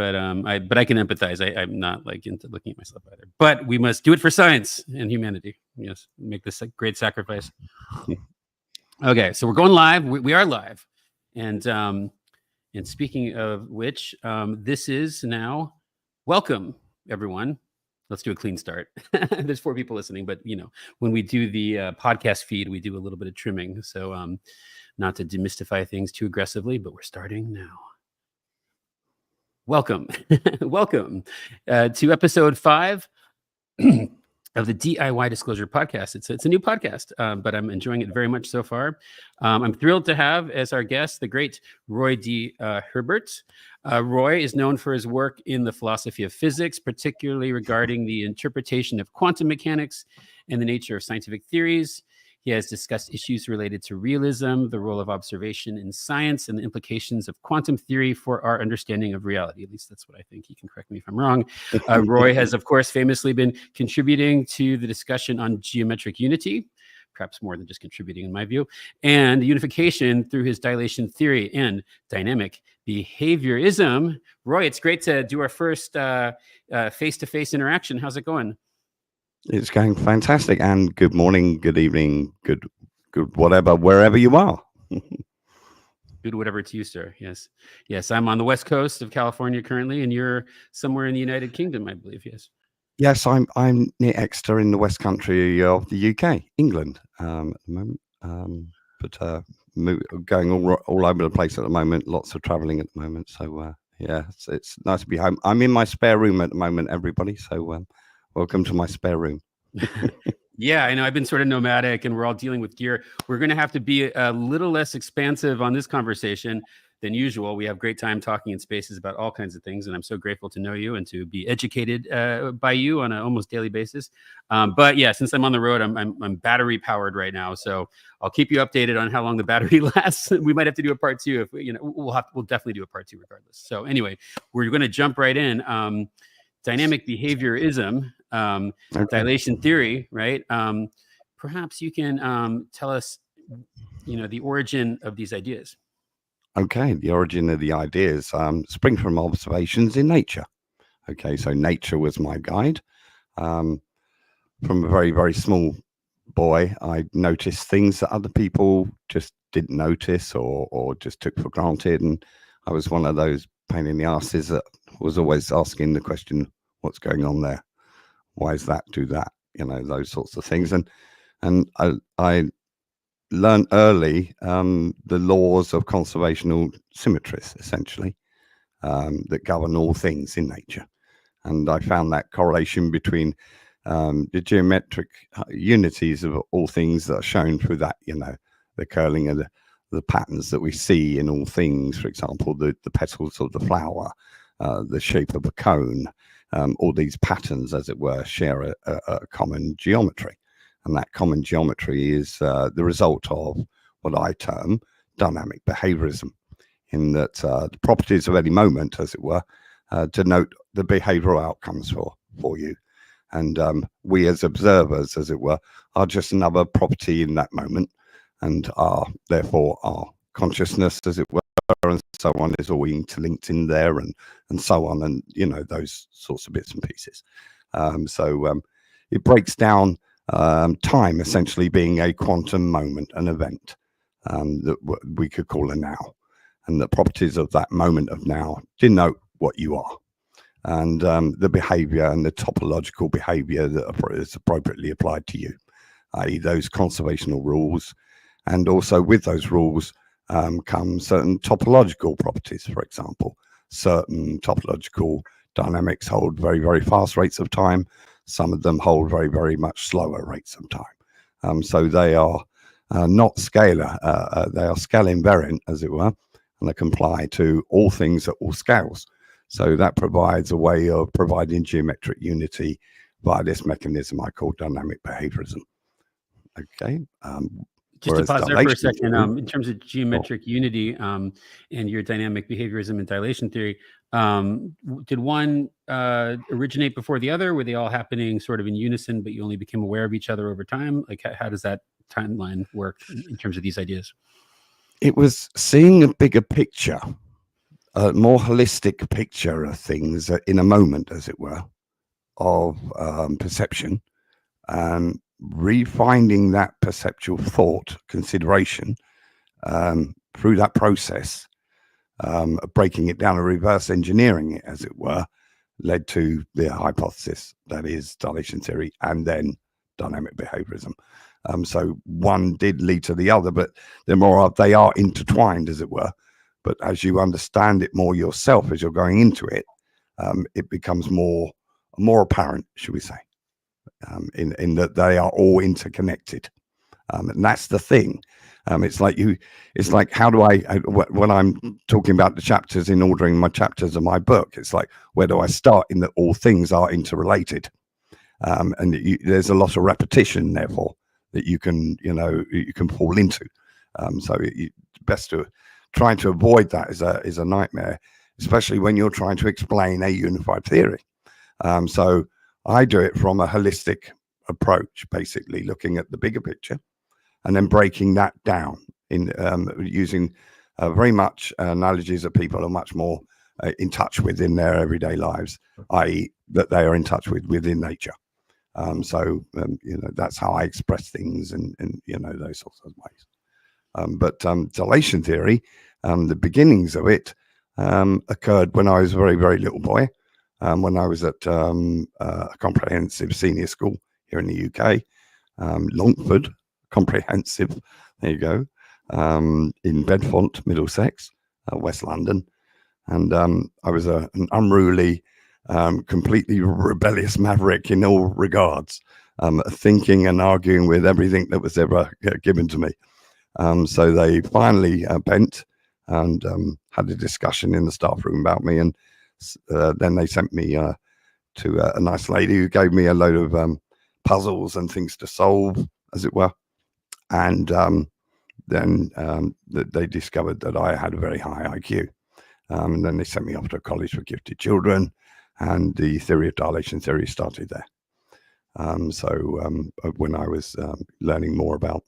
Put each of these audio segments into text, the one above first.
but I can empathize. I'm not like into looking at myself either. But we must do it for science and humanity. Yes, make this a great sacrifice. Okay, so we're going live. We are live, and speaking of which, this is now welcome everyone. Let's do a clean start. There's 4 people listening, but when we do the podcast feed, we do a little bit of trimming. So not to demystify things too aggressively, but we're starting now. Welcome. Welcome to episode 5 of the DIY Disclosure Podcast. It's a new podcast, but I'm enjoying it very much so far. I'm thrilled to have as our guest the great Roy D Herbert. Roy is known for his work in the philosophy of physics, particularly regarding the interpretation of quantum mechanics and the nature of scientific theories. He has discussed issues related to realism, the role of observation in science, and the implications of quantum theory for our understanding of reality. At least that's what I think. You can correct me if I'm wrong. Roy has, of course, famously been contributing to the discussion on geometric unity, perhaps more than just contributing in my view, and unification through his dilation theory and dynamic behaviourism. Roy, it's great to do our first face-to-face interaction. How's it going? It's going fantastic, and good morning, good evening, good whatever, wherever you are. Good whatever to you, sir. Yes. I'm on the west coast of California currently, and you're somewhere in the United Kingdom, I believe. Yes, I'm near Exeter in the West Country of the UK, England, at the moment. But going all over the place at the moment. Lots of travelling at the moment. So yeah, it's nice to be home. I'm in my spare room at the moment, everybody. So. Welcome to my spare room. Yeah, I know. I've been sort of nomadic and we're all dealing with gear. We're going to have to be a little less expansive on this conversation than usual. We have great time talking in spaces about all kinds of things. And I'm so grateful to know you and to be educated by you on an almost daily basis. But yeah, since I'm on the road, I'm battery powered right now. So I'll keep you updated on how long the battery lasts. We might have to do a part 2 if we'll definitely do a part 2 regardless. So anyway, we're going to jump right in. Dynamic behaviourism, dilation theory, right? Perhaps you can tell us, the origin of these ideas. Okay, the origin of the ideas spring from observations in nature. Okay, so nature was my guide. From a very, very small boy, I noticed things that other people just didn't notice or just took for granted. And I was one of those pain in the asses that was always asking the question, what's going on there? Why is that? Do that? Those sorts of things. And I learned early the laws of conservational symmetries, essentially, that govern all things in nature. And I found that correlation between the geometric unities of all things that are shown through that, the curling of the patterns that we see in all things, for example, the petals of the flower, the shape of a cone, all these patterns, as it were, share a common geometry. And that common geometry is the result of what I term dynamic behaviourism, in that the properties of any moment, as it were, denote the behavioural outcomes for you. And we as observers, as it were, are just another property in that moment, and therefore our consciousness, as it were, and so on, is all interlinked in there, and so on, and those sorts of bits and pieces. So it breaks down time essentially being a quantum moment, an event that we could call a now, and the properties of that moment of now denote what you are, and the behavior and the topological behavior that is appropriately applied to you, i.e. those conservational rules. And also with those rules come certain topological properties. For example, certain topological dynamics hold very, very fast rates of time. Some of them hold very, very much slower rates of time. So they are not scalar. They are scale invariant, as it were, and they comply to all things at all scales. So that provides a way of providing geometric unity via this mechanism I call dynamic behaviourism. Okay. Just to pause there for a second, in terms of geometric unity and your dynamic behaviourism and dilation theory, did one originate before the other? Were they all happening sort of in unison, but you only became aware of each other over time? Like, how does that timeline work in terms of these ideas? It was seeing a bigger picture a more holistic picture of things in a moment, as it were, of perception, and refinding that perceptual thought consideration through that process, breaking it down and reverse engineering it, as it were, led to the hypothesis that is dilation theory and then dynamic behaviorism. So one did lead to the other, but they are intertwined, as it were. But as you understand it more yourself as you're going into it, it becomes more apparent, should we say, in that they are all interconnected. And that's the thing. It's like how do I when I'm talking about the chapters in ordering my chapters of my book, it's like, where do I start in that all things are interrelated? And there's a lot of repetition, therefore, that you can fall into. So it's best to trying to avoid that is a nightmare, especially when you're trying to explain a unified theory. So I do it from a holistic approach, basically looking at the bigger picture and then breaking that down in using very much analogies that people are much more in touch with in their everyday lives, i.e. that they are in touch with within nature. So that's how I express things and those sorts of ways. But dilation theory, the beginnings of it occurred when I was a very, very little boy, when I was at a comprehensive senior school here in the UK, Longford Comprehensive, there you go, in Bedfont, Middlesex, West London. And I was an unruly, completely rebellious maverick in all regards, thinking and arguing with everything that was ever given to me. So they finally bent and had a discussion in the staff room about me, and then they sent me to a nice lady who gave me a load of puzzles and things to solve, as it were. And then they discovered that I had a very high IQ. And then they sent me off to a college for gifted children, and the theory of dilation theory started there. So when I was learning more about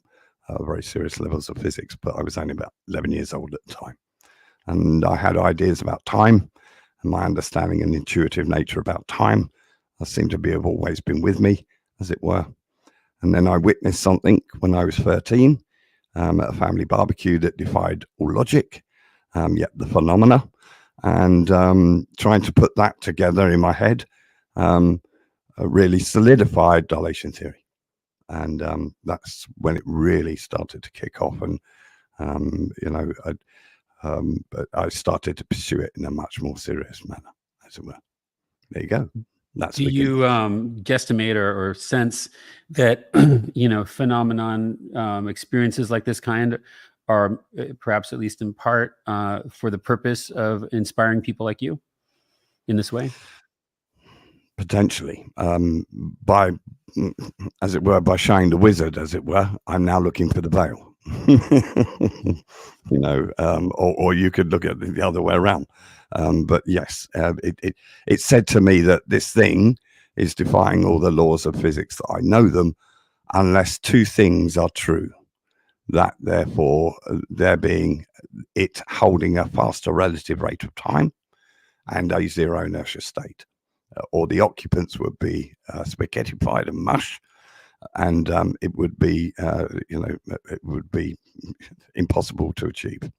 very serious levels of physics, but I was only about 11 years old at the time. And I had ideas about time, and my understanding and intuitive nature about time seemed to have always been with me, as it were. And then I witnessed something when I was 13 at a family barbecue that defied all logic, yet the phenomena. And trying to put that together in my head really solidified dilation theory. And that's when it really started to kick off. And, but I started to pursue it in a much more serious manner, as it were. There you go. Do you guesstimate or sense that phenomenon experiences like this kind are perhaps, at least in part, for the purpose of inspiring people like you in this way? Potentially, by showing the wizard, as it were, I'm now looking for the veil. Or you could look at it the other way around. But yes, it said to me that this thing is defying all the laws of physics that I know them, unless two things are true. That therefore there being it holding a faster relative rate of time and a zero inertia state, or the occupants would be spaghettified and mush, and it would be impossible to achieve.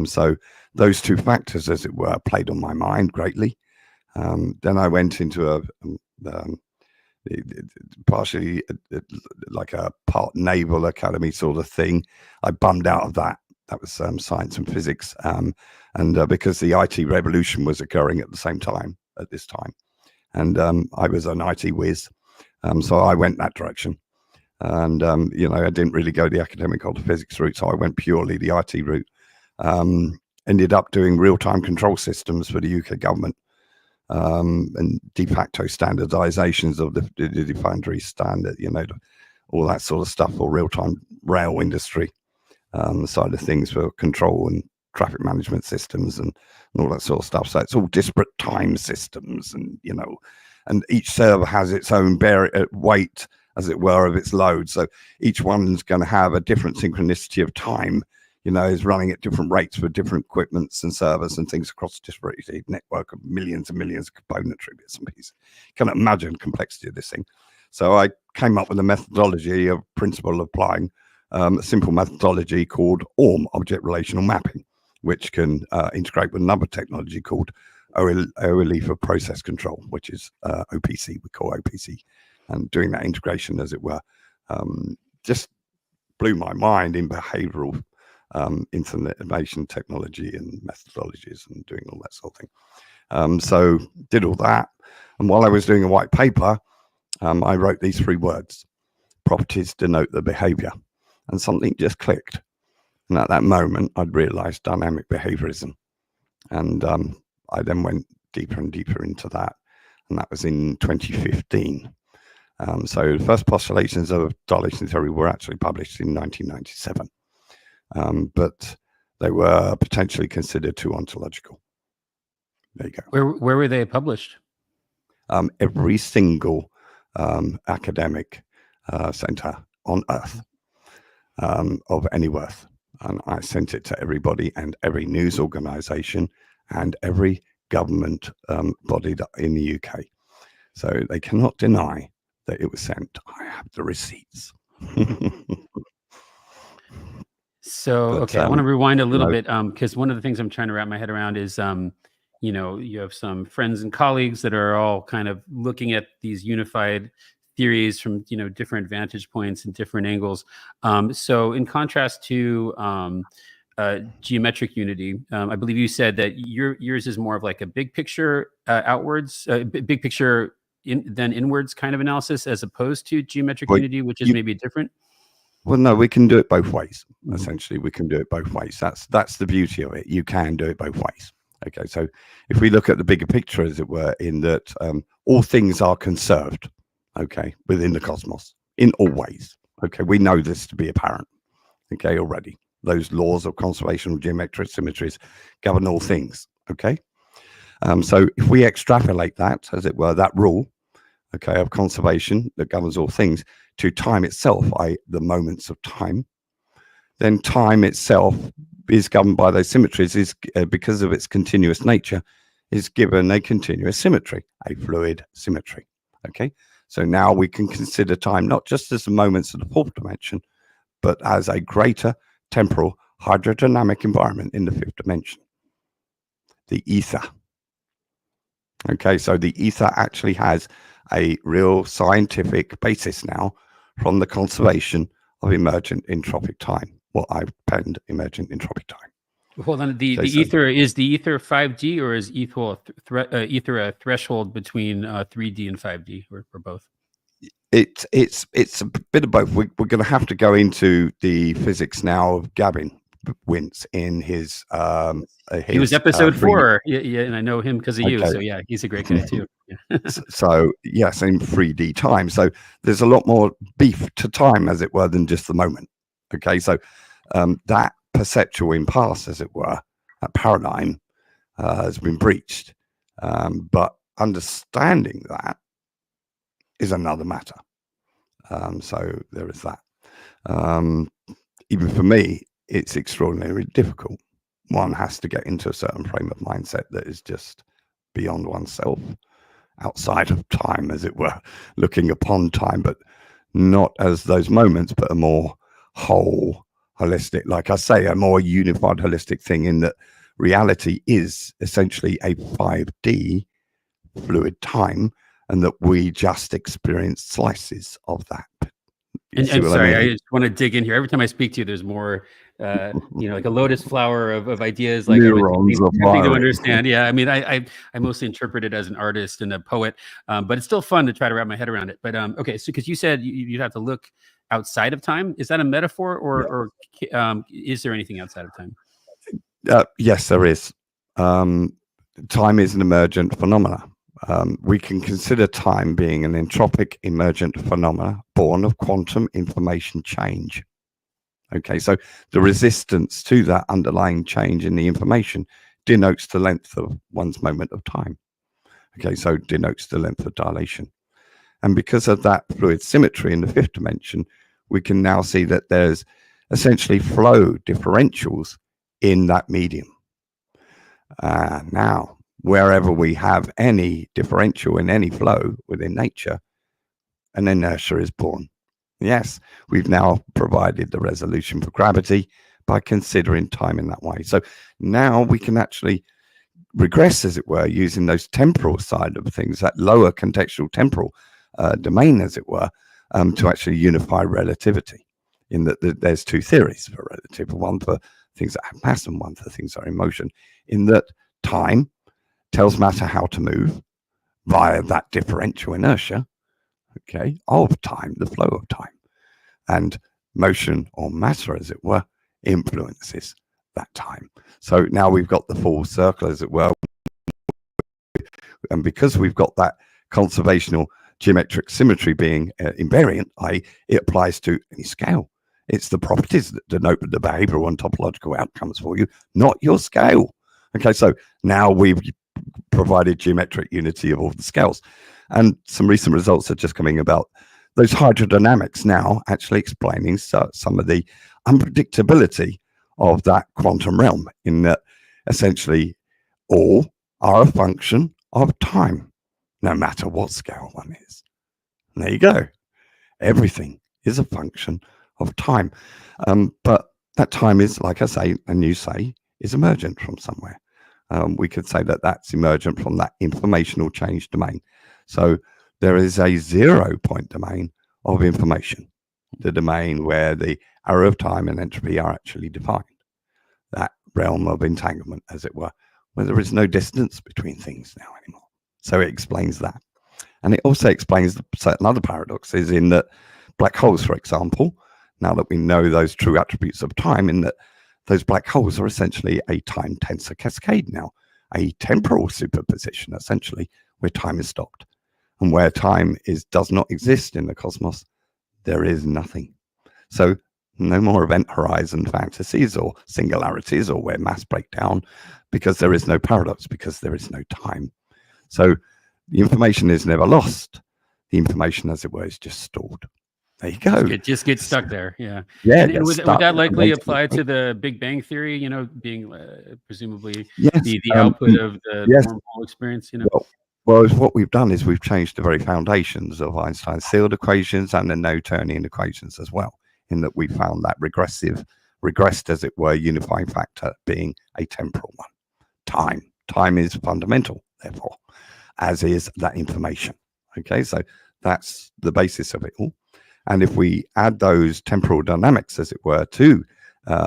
So those two factors, as it were, played on my mind greatly. Then I went into partially like a part naval academy sort of thing. I bummed out of that. That was science and physics, and because the IT revolution was occurring at the same time at this time, and I was an IT whiz, so I went that direction. And I didn't really go the academic or the physics route, so I went purely the IT route. Ended up doing real-time control systems for the UK government, and de facto standardizations of the defined standard, all that sort of stuff for real-time rail industry side of things for control and traffic management systems and all that sort of stuff. So it's all disparate time systems, and and each server has its own weight, as it were, of its load. So each one's going to have a different synchronicity of time is running at different rates for different equipments and servers and things across a distributed network of millions and millions of componentry bits and pieces. You can't imagine the complexity of this thing. So I came up with a methodology, a principle of applying a simple methodology called ORM, Object Relational Mapping, which can integrate with another technology called OLE for process control, which is OPC, we call OPC. And doing that integration, as it were, just blew my mind in behavioral information technology and methodologies and doing all that sort of thing. So did all that. And while I was doing a white paper, I wrote these 3 words: properties denote the behavior. And something just clicked. And at that moment, I'd realized dynamic behaviorism. And I then went deeper and deeper into that. And that was in 2015. So the first postulations of dilation theory were actually published in 1997. But they were potentially considered too ontological. There you go. Where were they published? Every single academic center on Earth of any worth. And I sent it to everybody and every news organization and every government body in the UK. So they cannot deny that it was sent. I have the receipts. So, okay, I want to rewind a little bit because one of the things I'm trying to wrap my head around is, you have some friends and colleagues that are all kind of looking at these unified theories from, different vantage points and different angles. So in contrast to geometric unity, I believe you said that yours is more of like a big picture outwards, big picture then inwards kind of analysis, as opposed to geometric unity, which is maybe different. Well, no, we can do it both ways. Essentially, we can do it both ways. That's the beauty of it. You can do it both ways. Okay, so if we look at the bigger picture, as it were, in that all things are conserved, okay, within the cosmos, in all ways. Okay, we know this to be apparent, okay, already. Those laws of conservation of geometric symmetries govern all things, okay? So if we extrapolate that, as it were, that rule, okay, of conservation that governs all things to time itself, i.e. the moments of time, then time itself is governed by those symmetries, is because of its continuous nature, is given a continuous symmetry, a fluid symmetry, okay? So now we can consider time not just as the moments of the 4th dimension, but as a greater temporal hydrodynamic environment in the 5th dimension, the ether. Okay, so the ether actually has a real scientific basis now from the conservation of emergent entropic time, what I've penned emergent entropic time. Hold on, the ether, is the ether 5D, or is ether a threshold between 3D and 5D, or both? It's a bit of both. We're going to have to go into the physics now of Gavin Wintz in his he was episode 4, yeah, and I know him because of you. So yeah, he's a great guy too. Yeah. So yes, in 3D time. So there's a lot more beef to time, as it were, than just the moment. Okay, so that perceptual impasse, as it were, that paradigm has been breached. But understanding that is another matter. So there is that. Even for me, it's extraordinarily difficult. One has to get into a certain frame of mindset that is just beyond oneself, outside of time, as it were, looking upon time, but not as those moments, but a more whole, holistic, like I say, a more unified, holistic thing, in that reality is essentially a 5D fluid time, and that we just experience slices of that. And sorry, I just want to dig in here. Every time I speak to you, there's more, like a lotus flower of ideas, like neurons everything to understand. Yeah, I mean, I mostly interpret it as an artist and a poet, but it's still fun to try to wrap my head around it. But okay, so because you said you'd have to look outside of time, is that a metaphor, or is there anything outside of time? Yes, there is. Time is an emergent phenomena. We can consider time being an entropic emergent phenomena born of quantum information change. Okay, so the resistance to that underlying change in the information denotes the length of one's moment of time. Okay, so denotes the length of dilation. And because of that fluid symmetry in the 5th dimension, we can now see that there's essentially flow differentials in that medium. Now, wherever we have any differential in any flow within nature, an inertia is born. Yes, we've now provided the resolution for gravity by considering time in that way. So now we can actually regress, as it were, using those temporal side of things, that lower contextual temporal domain, as it were, to actually unify relativity. In that there's two theories for relativity, one for things that have mass and one for things that are in motion, in that time tells matter how to move via that differential inertia, okay, of time, the flow of time, and motion or matter, as it were, influences that time. So now we've got the full circle, as it were, and because we've got that conservational geometric symmetry being invariant, i.e. it applies to any scale. It's the properties that denote the behavioral and topological outcomes for you, not your scale. Okay, so now we've provided geometric unity of all the scales. And some recent results are just coming about those hydrodynamics now actually explaining some of the unpredictability of that quantum realm, in that essentially all are a function of time, no matter what scale one is. And there you go. Everything is a function of time. But that time is, like I say, and you say, is emergent from somewhere. We could say that that's emergent from that informational change domain. So there is a 0 point domain of information, the domain where the arrow of time and entropy are actually defined, that realm of entanglement, as it were, where there is no distance between things now anymore. So it explains that. And it also explains certain other paradoxes, in that black holes, for example, now that we know those true attributes of time, in that those black holes are essentially a time tensor cascade now, a temporal superposition, essentially, where time is stopped. And where time does not exist in the cosmos, there is nothing. So no more event horizon fantasies or singularities, or where mass break down, because there is no paradox, because there is no time. So the information is never lost. The information, as it were, is just stored. There you go. Just get stuck there. Yeah. Yeah. And would that likely apply to the Big Bang Theory, being presumably the output of the wormhole experience, Well, what we've done is we've changed the very foundations of Einstein's field equations and the Newtonian equations as well, in that we found that regressed, as it were, unifying factor being a temporal one. Time is fundamental, therefore, as is that information. Okay, so that's the basis of it all. And if we add those temporal dynamics, as it were, to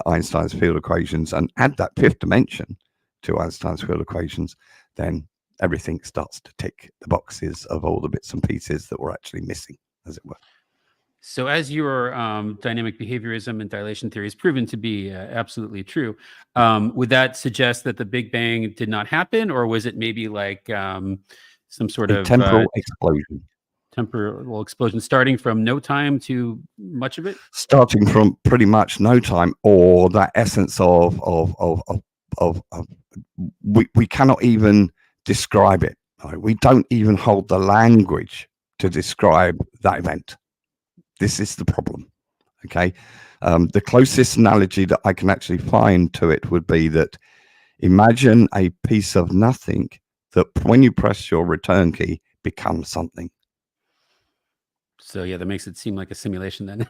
Einstein's field equations, and add that fifth dimension to Einstein's field equations, then everything starts to tick the boxes of all the bits and pieces that were actually missing, as it were. So as your dynamic behaviorism and dilation theory is proven to be absolutely true, would that suggest that the Big Bang did not happen, or was it maybe like some sort of temporal explosion? Temporal explosion, starting from no time to much of it? Starting from pretty much no time, or that essence of we cannot even describe it. Right? We don't even hold the language to describe that event. This is the problem. Okay. The closest analogy that I can actually find to it would be that imagine a piece of nothing that when you press your return key becomes something. So yeah, that makes it seem like a simulation then.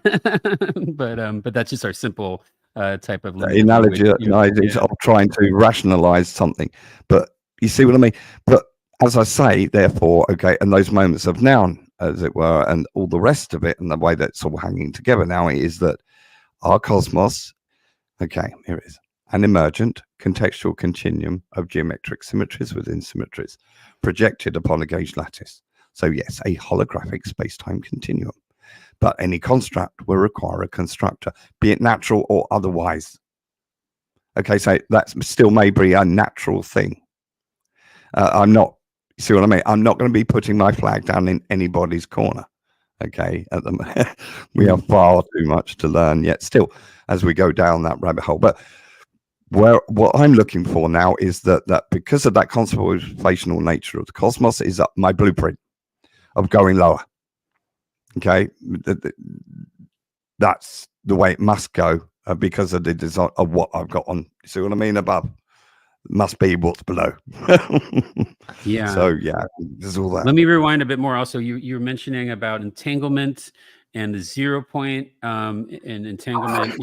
but that's just our simple type of analogy of trying to rationalize something. But you see what I mean? But as I say, therefore, okay, and those moments of now, as it were, and all the rest of it, and the way that's all hanging together now, is that our cosmos, okay, here it is, an emergent contextual continuum of geometric symmetries within symmetries projected upon a gauge lattice. So yes, a holographic space-time continuum. But any construct will require a constructor, be it natural or otherwise. Okay, so that's still maybe a natural thing. I'm not, see what I mean? I'm not going to be putting my flag down in anybody's corner. Okay, at the we have far too much to learn yet still as we go down that rabbit hole. But what I'm looking for now is that because of that conservational nature of the cosmos is my blueprint of going lower. Okay, that's the way it must go because of the design of what I've got on. You see what I mean? Above must be what's below. Yeah. So yeah, there's all that. Let me rewind a bit more. Also, you were mentioning about entanglement and the 0 point and entanglement.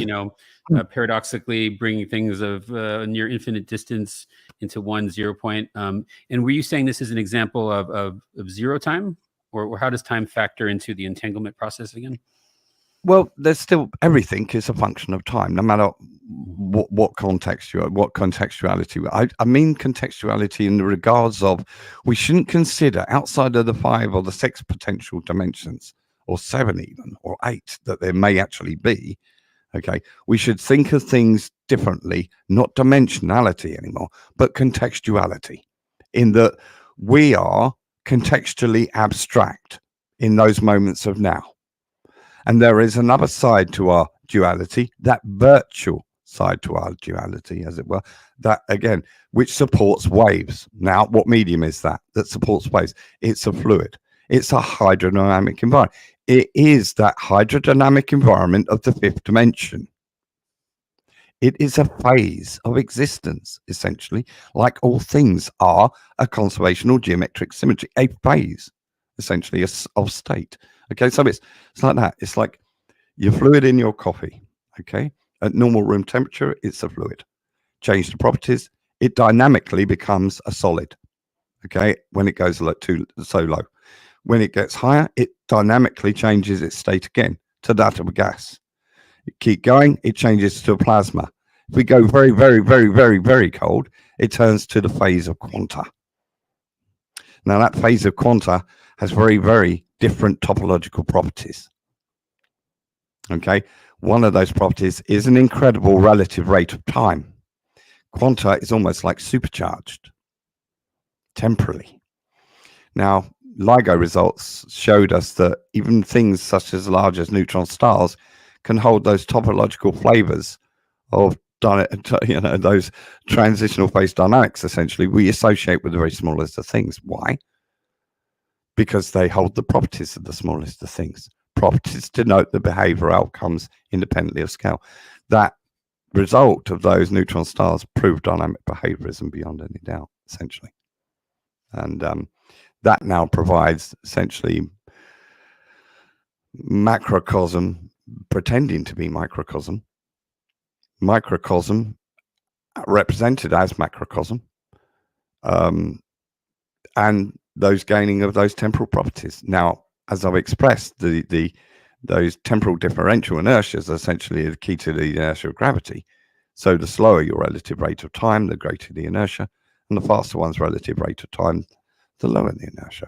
Paradoxically bringing things of near infinite distance into 1 0 point. And were you saying this is an example of zero time, or how does time factor into the entanglement process again? Well, there's still everything is a function of time, no matter what contextuality. I mean contextuality in the regards of we shouldn't consider outside of the 5 or the 6 potential dimensions, or 7 even, or 8 that there may actually be. Okay, we should think of things differently, not dimensionality anymore, but contextuality, in that we are contextually abstract in those moments of now. And there is another side to our duality, that virtual side to our duality, as it were, that again, which supports waves. Now, what medium is that supports waves? It's a fluid. It's a hydrodynamic environment. It is that hydrodynamic environment of the 5th dimension. It is a phase of existence, essentially, like all things are a conservational geometric symmetry, a phase, essentially, of state. Okay, so it's like that. It's like your fluid in your coffee. Okay, at normal room temperature, it's a fluid. Change the properties, it dynamically becomes a solid. Okay, when it goes so low. When it gets higher, it dynamically changes its state again to that of a gas. You keep going, it changes to a plasma. If we go very, very, very, very, very cold, it turns to the phase of quanta. Now, that phase of quanta has very, very different topological properties. Okay, one of those properties is an incredible relative rate of time. Quanta is almost like supercharged temporally. Now, LIGO results showed us that even things such as large as neutron stars can hold those topological flavors of those transitional phase dynamics. Essentially, we associate with the very smallest of things. Why? Because they hold the properties of the smallest of things. Properties denote the behavioral outcomes independently of scale. That result of those neutron stars proved dynamic behaviorism beyond any doubt, essentially. And that now provides essentially macrocosm pretending to be microcosm, microcosm represented as macrocosm, and those gaining of those temporal properties. Now, as I've expressed, those temporal differential inertias are essentially the key to the inertia of gravity. So the slower your relative rate of time, the greater the inertia, and the faster one's relative rate of time, the lower the inertia.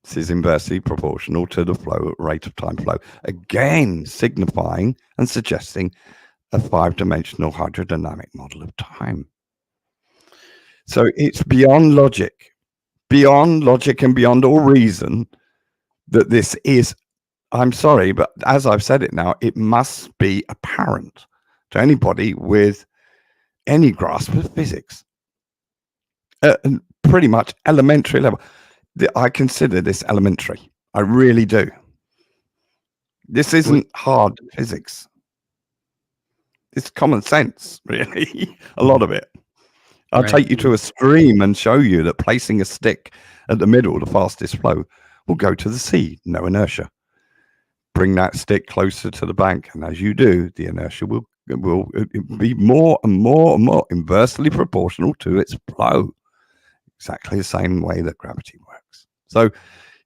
This is inversely proportional to the rate of time flow, again signifying and suggesting a 5-dimensional hydrodynamic model of time. So it's beyond logic and beyond all reason that this is, I'm sorry, but as I've said it now, it must be apparent to anybody with any grasp of physics. Pretty much elementary level. I consider this elementary. I really do. This isn't hard physics. It's common sense, really, a lot of it. I'll take you to a stream and show you that placing a stick at the middle, the fastest flow, will go to the sea, no inertia. Bring that stick closer to the bank, and as you do, the inertia will be more and more and more inversely proportional to its flow. Exactly the same way that gravity works. So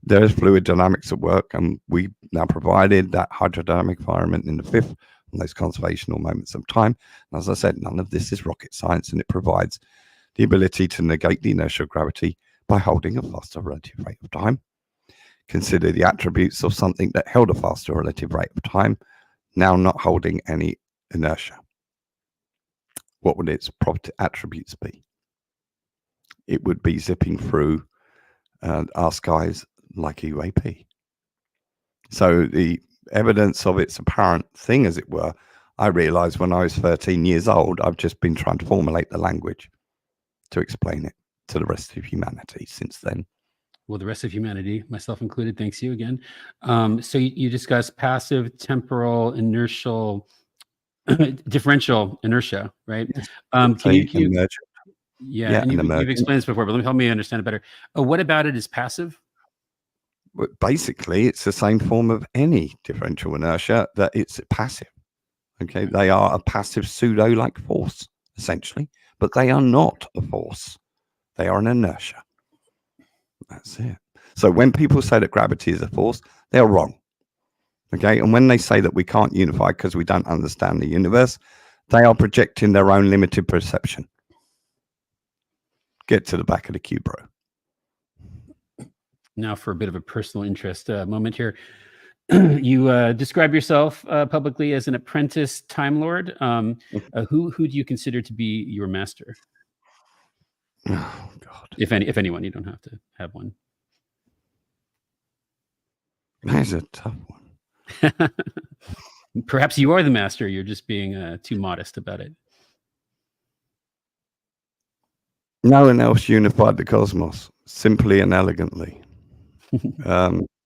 there's fluid dynamics at work, and we now provided that hydrodynamic environment in the 5th and those conservational moments of time. And as I said, none of this is rocket science, and it provides the ability to negate the inertia of gravity by holding a faster relative rate of time. Consider the attributes of something that held a faster relative rate of time, now not holding any inertia. What would its property attributes be? It would be zipping through our skies like UAP. So the evidence of its apparent thing, as it were, I realized when I was 13 years old. I've just been trying to formulate the language to explain it to the rest of humanity since then. well, the rest of humanity, myself included. Thanks you again. So you discuss passive, temporal, inertial, differential inertia, right? Yes. Can It's a you, emergent. yeah, Yeah, and an you've emergent. explained this before, but help me understand it better. What about it is passive? But basically, it's the same form of any differential inertia, that it's passive. Okay, they are a passive pseudo-like force, essentially, but they are not a force. They are an inertia. That's it. So when people say that gravity is a force, they're wrong. Okay, and when they say that we can't unify because we don't understand the universe, they are projecting their own limited perception. Get to the back of the queue, bro. Now for a bit of a personal interest moment here. You describe yourself publicly as an apprentice Time Lord. Who do you consider to be your master? Oh God, If anyone, you don't have to have one. that's a tough one. Perhaps you are the master. You're just being too modest about it. No one else unified the cosmos simply and elegantly.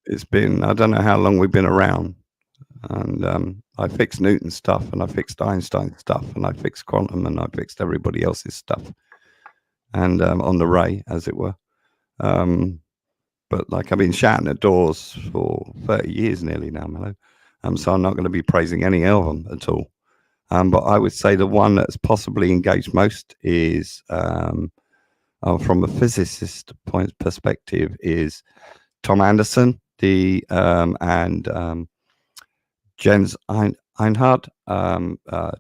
It's been, I don't know how long we've been around, and I fixed Newton's stuff, and I fixed Einstein's stuff, and I fixed quantum, and I fixed everybody else's stuff, and on the ray, as it were. But like, I've been shouting at doors for 30 years nearly now, Mello. So I'm not going to be praising any of them at all. But I would say the one that's possibly engaged most is, from a physicist point perspective, is Tom Anderson, and Jens Einhard,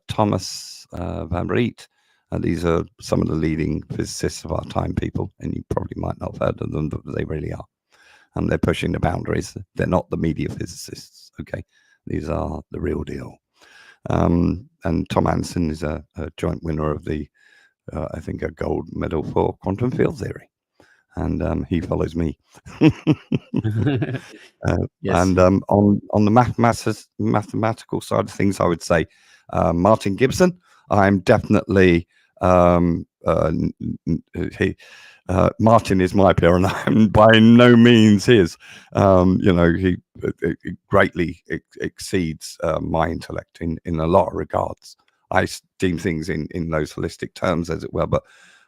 Thomas Van Riet. These are some of the leading physicists of our time, people, and you probably might not have heard of them, but they really are. They're pushing the boundaries. They're not the media physicists, okay? These are the real deal. And Tom Anderson is a joint winner of the, I think, a gold medal for quantum field theory. And he follows me. Yes. And on the mathematical side of things, I would say Martin Gibson. I'm definitely Martin is my peer, and I'm by no means his. He greatly exceeds my intellect in a lot of regards. I esteem things in those holistic terms, as it were, but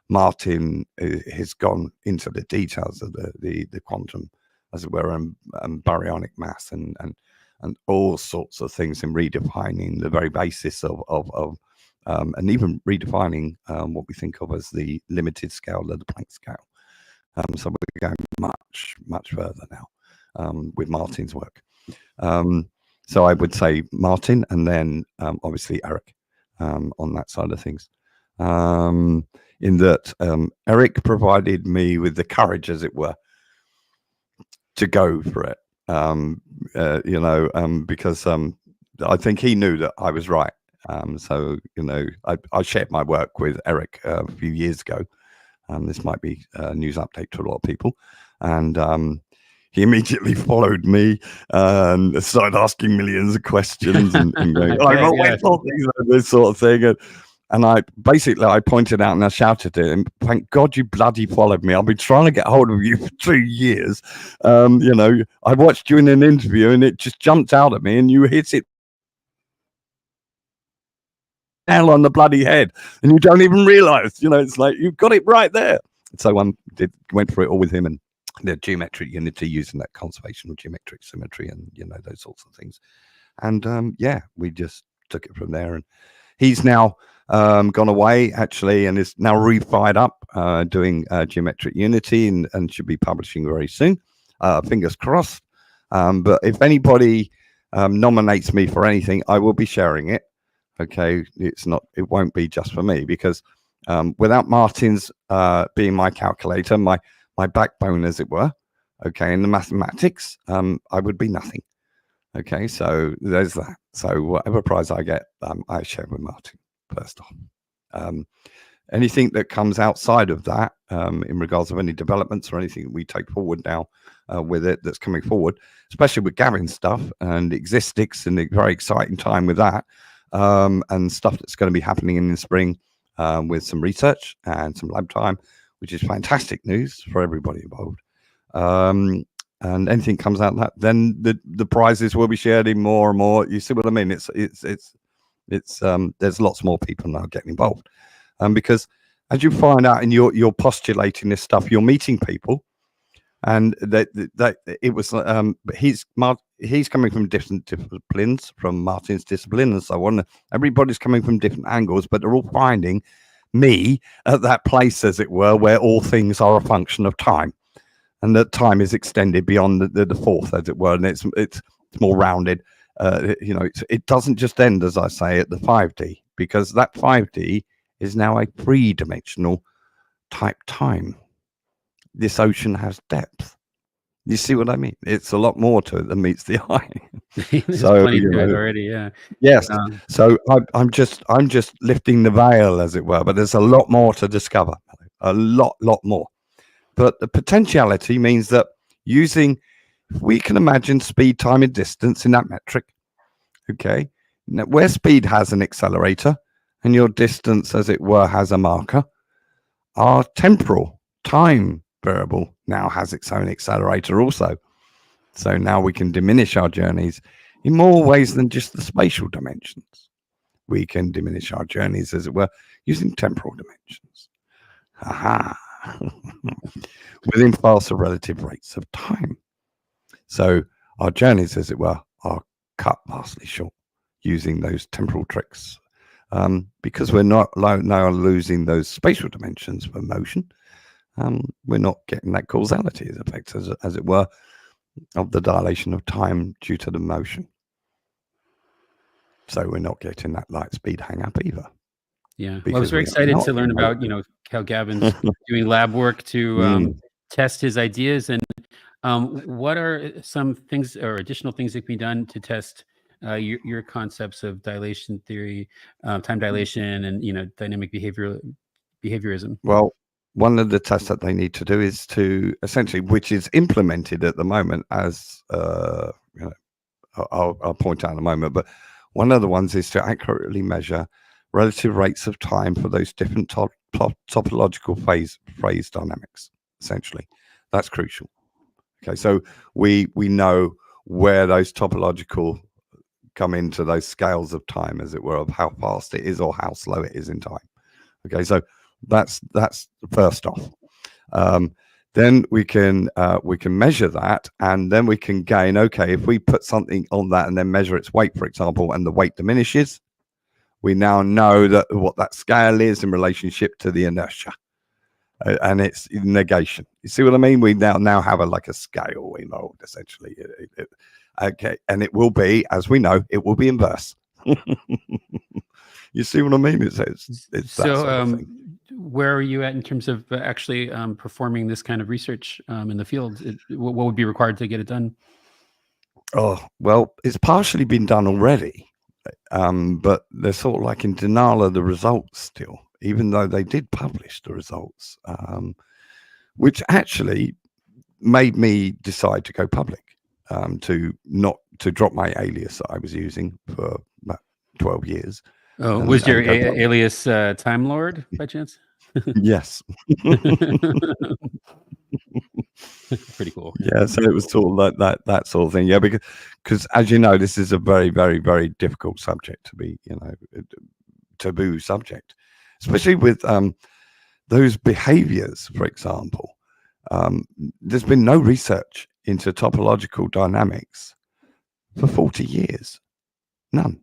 Martin has gone into the details of the quantum, as it were, and baryonic mass and all sorts of things, in redefining the very basis of and even redefining what we think of as the limited scale of the Planck scale. So we're going much further now with Martin's work. So I would say Martin, and then obviously Eric on that side of things. In that Eric provided me with the courage, as it were, to go for it. Because I think he knew that I was right. So I shared my work with Eric a few years ago. This might be a news update to a lot of people, and he immediately followed me and started asking millions of questions and going, this sort of thing. And I pointed out and I shouted at him, "Thank God you bloody followed me. I've been trying to get hold of you for 2 years. I watched you in an interview and it just jumped out at me and you hit it nail on the bloody head and you don't even realize, it's like you've got it right there." So went through it all with him, and the geometric unity using that conservational geometric symmetry and, those sorts of things. And we just took it from there. And he's now gone away, actually, and is now refired up doing geometric unity and should be publishing very soon. Fingers crossed. But if anybody nominates me for anything, I will be sharing it. Okay, it won't be just for me, because without Martin's being my calculator, my backbone, as it were, okay, in the mathematics, I would be nothing. Okay, so there's that. So whatever prize I get, I share with Martin first off. Anything that comes outside of that, in regards of any developments or anything we take forward now with it that's coming forward, especially with Gavin's stuff and Existics, and a very exciting time with that, and stuff that's going to be happening in the spring with some research and some lab time, which is fantastic news for everybody involved. and anything comes out of that, then the prizes will be shared in more and more. You see what I mean? It's there's lots more people now getting involved, because as you find out, and you're postulating this stuff, you're meeting people, and that it was he's coming from different disciplines, from Martin's discipline and so on. Everybody's coming from different angles, but they're all finding me at that place, as it were, where all things are a function of time, and that time is extended beyond the fourth, as it were, and it's more rounded. It doesn't just end, as I say, at the 5D, because that 5D is now a three-dimensional type time. This ocean has depth. You see what I mean? It's a lot more to it than meets the eye. There's So plenty to it already. Yeah. yes. Um, So I'm just lifting the veil, as it were, but there's a lot more to discover. A lot more. But the potentiality means that we can imagine speed, time, and distance in that metric. Okay. Now, where speed has an accelerator and your distance, as it were, has a marker, our temporal time variable now has its own accelerator also. So now we can diminish our journeys in more ways than just the spatial dimensions. We can diminish our journeys, as it were, using temporal dimensions. Aha. Within faster relative rates of time. So our journeys, as it were, are cut vastly short using those temporal tricks, because we're not now losing those spatial dimensions for motion. We're not getting that causality effect, as it were, of the dilation of time due to the motion. So we're not getting that light speed hang up either. Yeah, well, I was very excited to learn about how Gavin's doing lab work to test his ideas, and what are some things or additional things that can be done to test your concepts of dilation theory, time dilation, and dynamic behaviorism? Well, one of the tests that they need to do is to essentially, which is implemented at the moment, as I'll point out in a moment, but one of the ones is to accurately measure relative rates of time for those different topological phase dynamics. Essentially, that's crucial. Okay, so we know where those topological come into those scales of time, as it were, of how fast it is or how slow it is in time. Okay, so that's first off. Then we can measure that, and then we can gain, okay, if we put something on that and then measure its weight, for example, and the weight diminishes, we now know that what that scale is in relationship to the inertia, and it's negation. You see what I mean? We now have a scale involved, essentially. Okay, and it will be, as we know, it will be inverse. You see what I mean? It's that so. Sort of thing. Where are you at in terms of actually performing this kind of research in the field? What would be required to get it done? Oh, well, it's partially been done already, but they're sort of like in denial of the results still, even though they did publish the results, which actually made me decide to go public, to drop my alias that I was using for about 12 years. Oh, was your alias Time Lord by chance? Yes. Pretty cool. Yeah, so it was sort of like that sort of thing. Yeah, because as you know, this is a very, very, very difficult subject to be, taboo subject, especially with those behaviors, for example. There's been no research into topological dynamics for 40 years. None.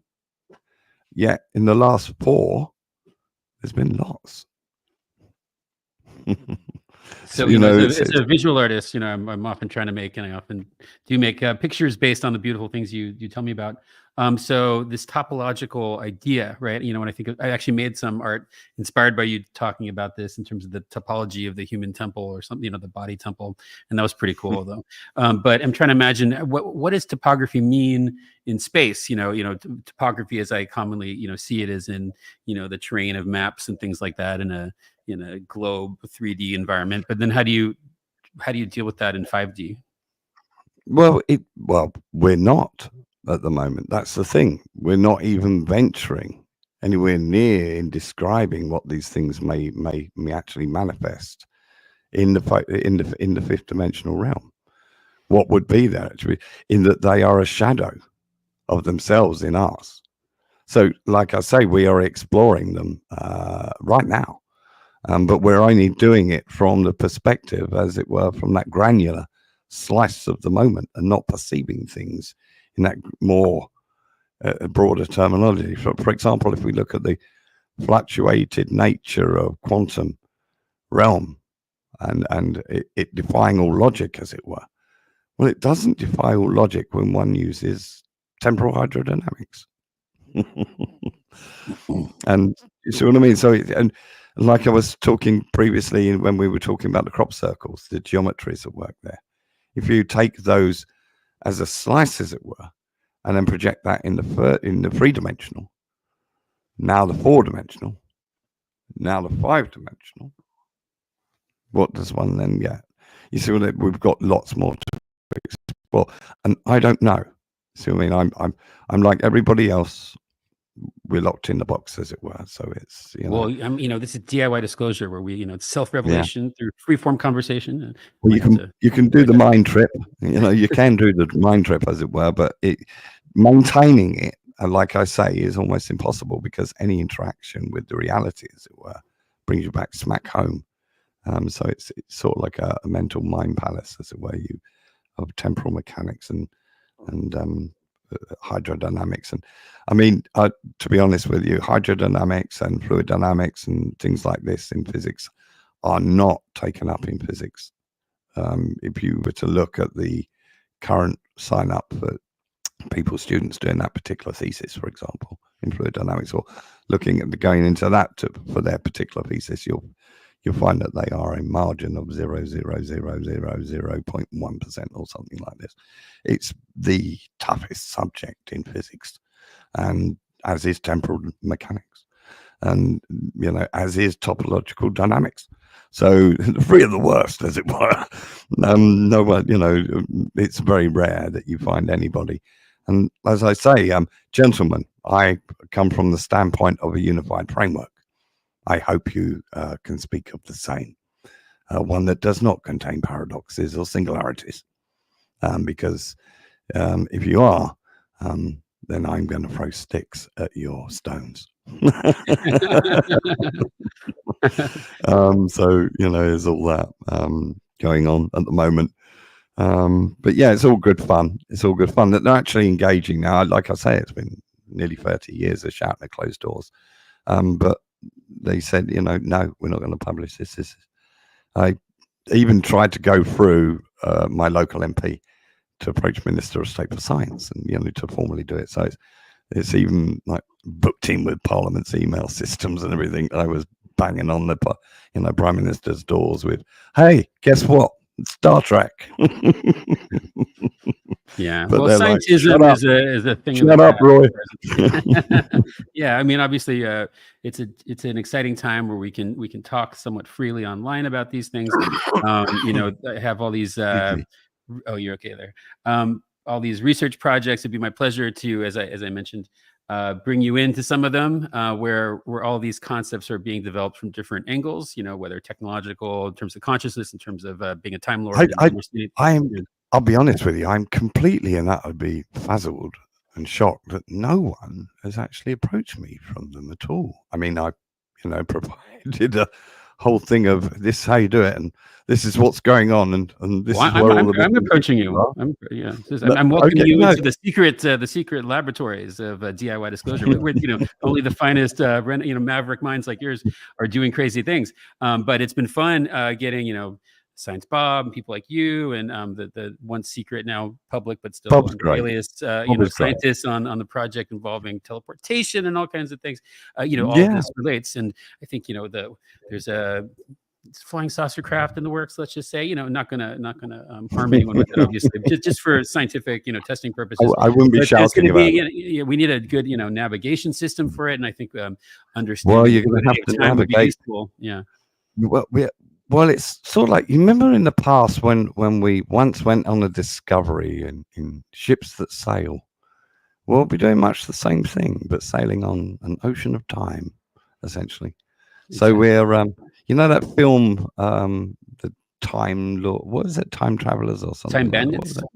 Yet in the last 4, there's been lots. So as a visual artist, I'm often trying to make, and I often do make pictures based on the beautiful things you tell me about. So this topological idea, right? When I actually made some art inspired by you talking about this in terms of the topology of the human temple or something, the body temple, and that was pretty cool though. But I'm trying to imagine what does topography mean in space? Topography, as I commonly see it, is in the terrain of maps and things like that in a globe 3D environment. But then how do you deal with that in 5D? Well, we're not at the moment. That's the thing. We're not even venturing anywhere near in describing what these things may actually manifest in the fifth dimensional realm. What would be there actually, in that they are a shadow of themselves in us. So, like I say, we are exploring them right now, but we're only doing it from the perspective, as it were, from that granular slice of the moment, and not perceiving things in that more broader terminology. For example, if we look at the fluctuated nature of quantum realm and it defying all logic, as it were. Well, it doesn't defy all logic when one uses temporal hydrodynamics. And you see what I mean? So, and like I was talking previously when we were talking about the crop circles, the geometries that work there. If you take those as a slice, as it were, and then project that in the three-dimensional, now the four-dimensional, now the five-dimensional, what does one then get? You see what we've got lots more to explore, and I don't know. See what I mean? I'm like everybody else. We're locked in the box, as it were. So it's well, this is DIY disclosure where we, it's self-revelation through free-form conversation. Well, you can do the mind trip. You can do the mind trip, as it were, but maintaining it, like I say, is almost impossible, because any interaction with the reality, as it were, brings you back smack home. So it's sort of like a mental mind palace, as it were, of temporal mechanics and hydrodynamics. And I mean, to be honest with you, hydrodynamics and fluid dynamics and things like this in physics are not taken up in physics. If you were to look at the current sign up for students doing that particular thesis, for example, in fluid dynamics, or looking at going into that for their particular thesis, you'll find that they are a margin of 0.1% or something like this. It's the toughest subject in physics, and as is temporal mechanics, and as is topological dynamics. So the three of the worst, as it were. No one, it's very rare that you find anybody. And as I say, gentlemen, I come from the standpoint of a unified framework. I hope you can speak of the same, one that does not contain paradoxes or singularities, because if you are, then I'm going to throw sticks at your stones. So, there's all that going on at the moment. But yeah, it's all good fun. It's all good fun that they're actually engaging now. Like I say, it's been nearly 30 years of shouting at closed doors. But they said, no, we're not going to publish this. I even tried to go through my local MP to approach Minister of State for Science and, to formally do it. So it's even like booked in with Parliament's email systems and everything. I was banging on the, Prime Minister's doors with, hey, guess what? Star Trek. Yeah, but well, scientism is a thing. Shut up, Roy. Yeah, I mean, obviously, it's an exciting time where we can talk somewhat freely online about these things. Have all these. Oh, you're okay there. All these research projects. It'd be my pleasure to, as I mentioned, bring you into some of them, where all these concepts are being developed from different angles. Whether technological, in terms of consciousness, in terms of being a time lord. I'll be honest with you, I'm completely and utterly puzzled and shocked that no one has actually approached me from them at all. I mean, I, provided a whole thing of this is how you do it, and this is what's going on, and this is where I'm approaching you. I'm welcoming you into the secret laboratories of DIY disclosure. Where only the finest maverick minds like yours are doing crazy things. But it's been fun getting Science Bob and people like you, and the once secret, now public, but still alias scientists on the project involving teleportation and all kinds of things. All of this relates, and I think there's a flying saucer craft in the works. Let's just say, not gonna harm anyone with it, obviously, just for scientific testing purposes. I wouldn't be shouting about it. We need a good navigation system for it, and I think understanding. Well, you're going to have to navigate. Yeah. Well, it's sort of like, you remember in the past when we once went on a discovery in ships that sail. We'll be doing much the same thing, but sailing on an ocean of time, essentially. So we're, You know that film, the Time Law, what is it? Time Travelers or something Time like that? What was Bandits. that?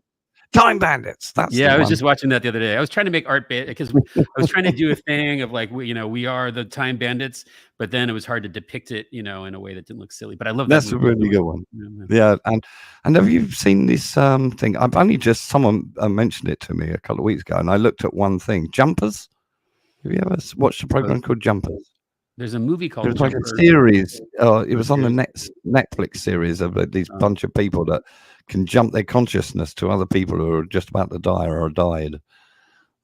Time Bandits. That's the Yeah, I was one. just watching that the other day. I was trying to make art because I was trying to do a thing of like we are the time bandits, but then it was hard to depict it, in a way that didn't look silly. But I love that That's a movie. really good one. Yeah. Yeah, and have you seen this thing? I've only just someone mentioned it to me a couple of weeks ago, and I looked at one thing. Jumpers. Have you ever watched a program called Jumpers? There's a movie It called was like a Jumper. series. It A was on the series. Netflix series of these bunch of people that can jump their consciousness to other people who are just about to die or have died.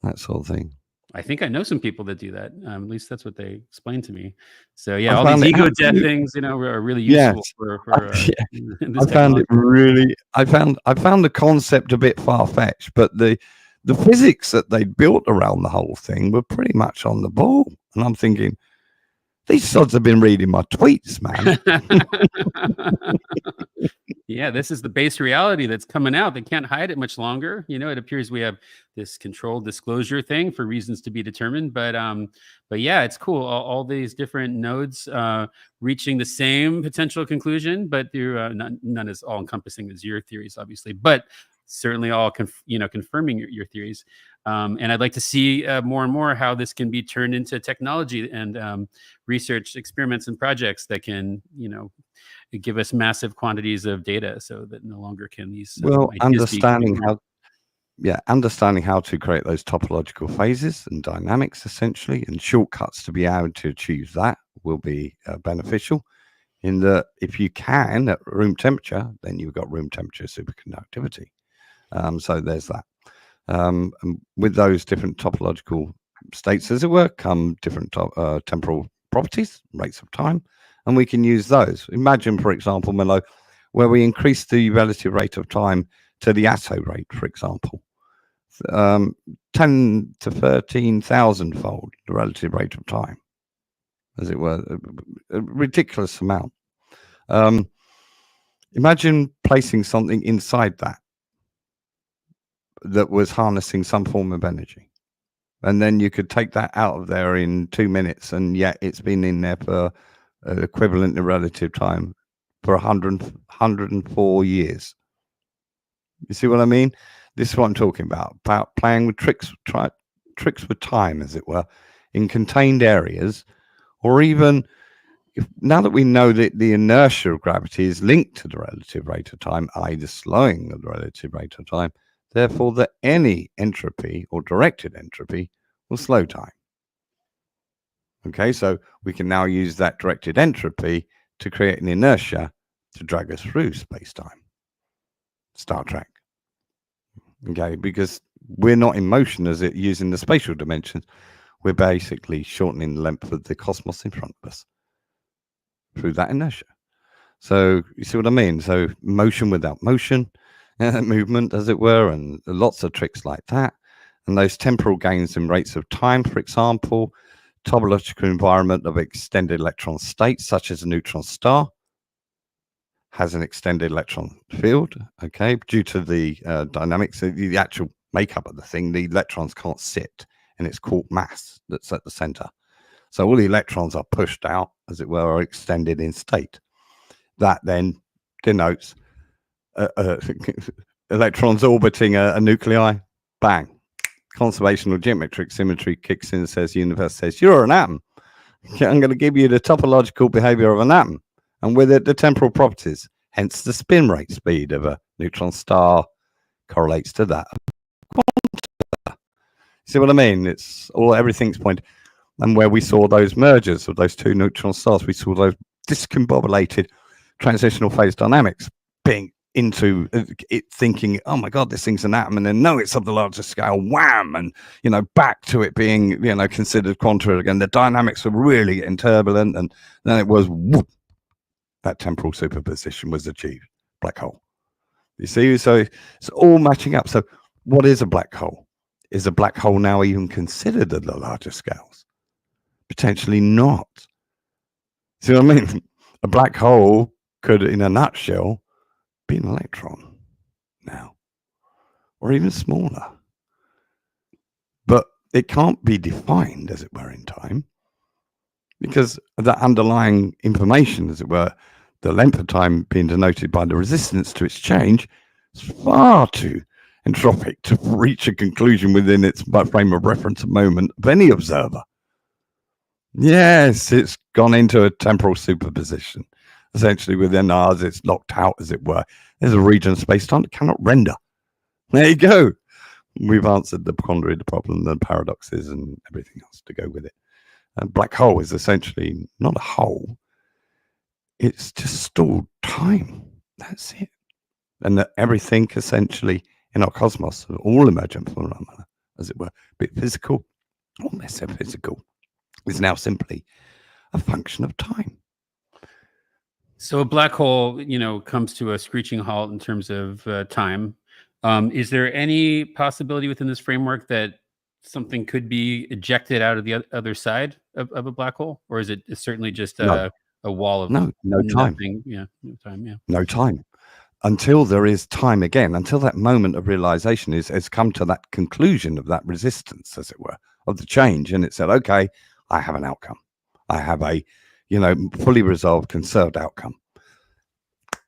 That sort of thing. I think I know some people that do that. At least that's what they explained to me. So yeah, I all these found it ego death absolute- things, are really Yes. useful for Yeah. this I found technology. it really. I found the concept a bit far fetched, but the physics that they built around the whole thing were pretty much on the ball. And I'm thinking, these sods have been reading my tweets, man. Yeah, this is the base reality that's coming out. They can't hide it much longer. It appears we have this controlled disclosure thing for reasons to be determined. But yeah, it's cool. All these different nodes reaching the same potential conclusion, but they're none as all encompassing as your theories, obviously. But certainly all confirming your theories. And I'd like to see more and more how this can be turned into technology and research experiments and projects that can give us massive quantities of data, so that no longer can these Well, ideas be understanding how to create those topological phases and dynamics, essentially, and shortcuts to be able to achieve that will be beneficial. In that, if you can at room temperature, then you've got room temperature superconductivity. So there's that. And with those different topological states, as it were, come different temporal properties, rates of time, and we can use those. Imagine, for example, Milo, where we increase the relative rate of time to the ATO rate, for example, 10 to 13,000 fold the relative rate of time, as it were, a ridiculous amount. Imagine placing something inside that was harnessing some form of energy. And then you could take that out of there in 2 minutes, and yet it's been in there for equivalent in relative time for 104 years. You see what I mean? This is what I'm talking about playing with tricks with time, as it were, in contained areas, or even now that we know that the inertia of gravity is linked to the relative rate of time, i.e. the slowing of the relative rate of time, therefore that any entropy or directed entropy will slow time. Okay, so we can now use that directed entropy to create an inertia to drag us through space-time. Star Trek. Okay, because we're not in motion as it using the spatial dimensions. We're basically shortening the length of the cosmos in front of us through that inertia. So you see what I mean? So motion without motion, movement, as it were, and lots of tricks like that. And those temporal gains in rates of time, for example, topological environment of extended electron states, such as a neutron star, has an extended electron field, okay, due to the dynamics, the actual makeup of the thing. The electrons can't sit in its core mass that's at the center. So all the electrons are pushed out, as it were, or extended in state. That then denotes electrons orbiting a nuclei. Bang. Conservational geometric symmetry kicks in and says, the universe says, you're an atom. I'm going to give you the topological behavior of an atom, and with it, the temporal properties. Hence, the spin rate speed of a neutron star correlates to that. See what I mean? It's everything's pointed. And where we saw those mergers of those two neutron stars, we saw those discombobulated transitional phase dynamics being into it, thinking, oh my God, this thing's an atom, and then no, it's of the larger scale, wham, and back to it being considered quantum again. The dynamics were really getting turbulent, and then it was whoop, that temporal superposition was achieved. Black hole. You see, so it's all matching up. So what is a black hole? Is a black hole now even considered at the larger scales? Potentially not. See what I mean? A black hole could, in a nutshell, be an electron now, or even smaller. But it can't be defined, as it were, in time. because that underlying information, as it were, the length of time being denoted by the resistance to its change, is far too entropic to reach a conclusion within its frame of reference moment of any observer. Yes, it's gone into a temporal superposition. Essentially, within ours, it's locked out, as it were. There's a region of space-time that cannot render. There you go. We've answered the quandary, the problem, the paradoxes, and everything else to go with it. A black hole is essentially not a hole. It's just stored time. That's it. And that everything essentially in our cosmos, all emergent phenomena, as it were, be it physical or metaphysical, is now simply a function of time. So a black hole, comes to a screeching halt in terms of time. Is there any possibility within this framework that something could be ejected out of the other side of a black hole, or is it certainly just No. a wall of No time. nothing? Yeah, no time. Yeah. No time. Until there is time again, until that moment of realization has come to that conclusion of that resistance, as it were, of the change, and it said, okay, I have an outcome. I have a, fully resolved, conserved outcome.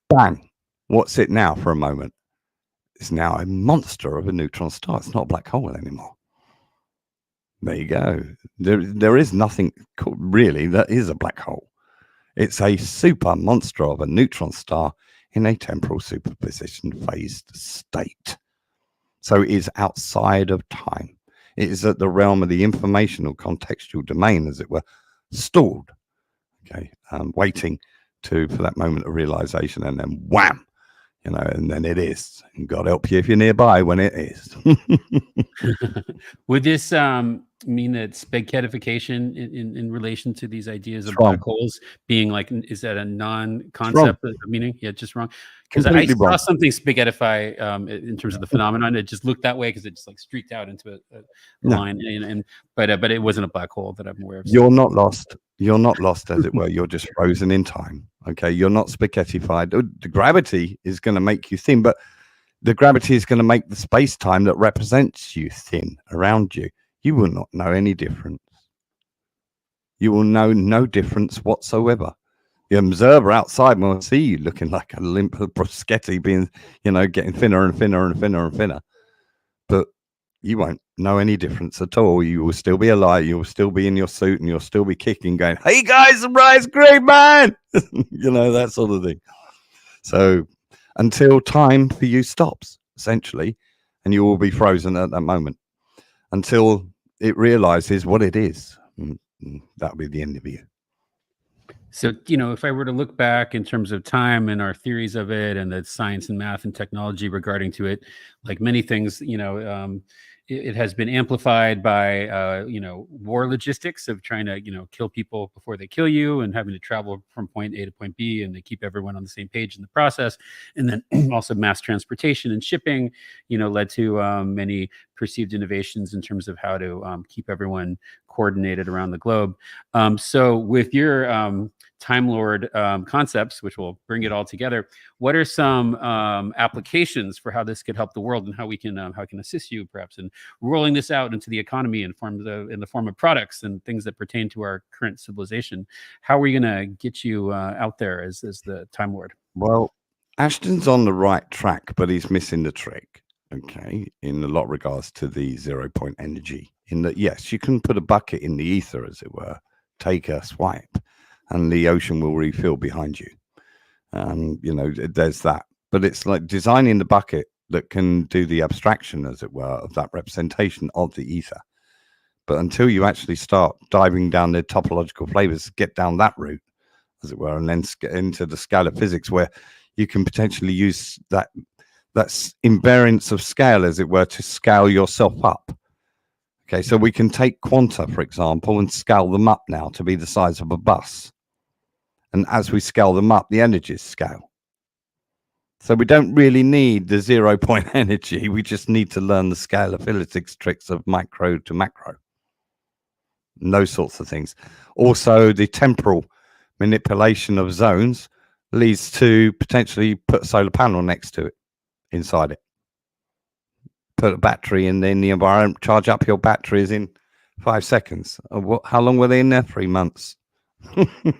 Bang. What's it now for a moment? It's now a monster of a neutron star. It's not a black hole anymore. There you go. There is nothing really that is a black hole. It's a super monster of a neutron star in a temporal superposition phased state. So it is outside of time. It is at the realm of the informational contextual domain, as it were, stalled, okay, waiting for that moment of realization, and then wham, and then it is. And God help you if you're nearby when it is. Would this mean that spaghettification in relation to these ideas of wrong. black holes being like, is that a non-concept of meaning? Yeah, just wrong. Because I Completely saw wrong. something spaghettify in terms of the phenomenon. It just looked that way because it just like streaked out into a No. line, but it wasn't a black hole that I'm aware of. You're not lost. You're not lost, as it were. You're just frozen in time. Okay, you're not spaghettified. The gravity is going to make you thin, but the gravity is going to make the space-time that represents you thin around you. You will not know any difference. You will know no difference whatsoever. The observer outside will see you looking like a limp bruschetti, being, getting thinner and thinner and thinner and thinner. But you won't know any difference at all. You will still be alive. You will still be in your suit, and you'll still be kicking, going, "Hey guys, surprise, great man!" That sort of thing. So until time for you stops, essentially, and you will be frozen at that moment until it realizes what it is. That'll be the end of you. So, if I were to look back in terms of time and our theories of it and the science and math and technology regarding to it, like many things, it has been amplified by, war logistics of trying to, kill people before they kill you and having to travel from point A to point B, and they keep everyone on the same page in the process. And then also mass transportation and shipping, led to many perceived innovations in terms of how to keep everyone coordinated around the globe. So with your Time Lord concepts, which will bring it all together, what are some applications for how this could help the world, and how can assist you perhaps in rolling this out into the economy in the form of products and things that pertain to our current civilization? How are we going to get you out there as the Time Lord? Well, Ashton's on the right track, but he's missing the trick. Okay, in a lot of regards to the 0 point energy, in that, yes, you can put a bucket in the ether, as it were, take a swipe, and the ocean will refill behind you. There's that. But it's like designing the bucket that can do the abstraction, as it were, of that representation of the ether. But until you actually start diving down the topological flavors, get down that route, as it were, and then get into the scale of physics, where you can potentially use that's invariance of scale, as it were, to scale yourself up. Okay, so we can take quanta, for example, and scale them up now to be the size of a bus. And as we scale them up, the energies scale. So we don't really need the 0 point energy. We just need to learn the scale of physics tricks of micro to macro. And those sorts of things. Also, the temporal manipulation of zones leads to potentially put a solar panel next to it, inside it. Put a battery in the environment, charge up your batteries in 5 seconds. How long were they in there? 3 months.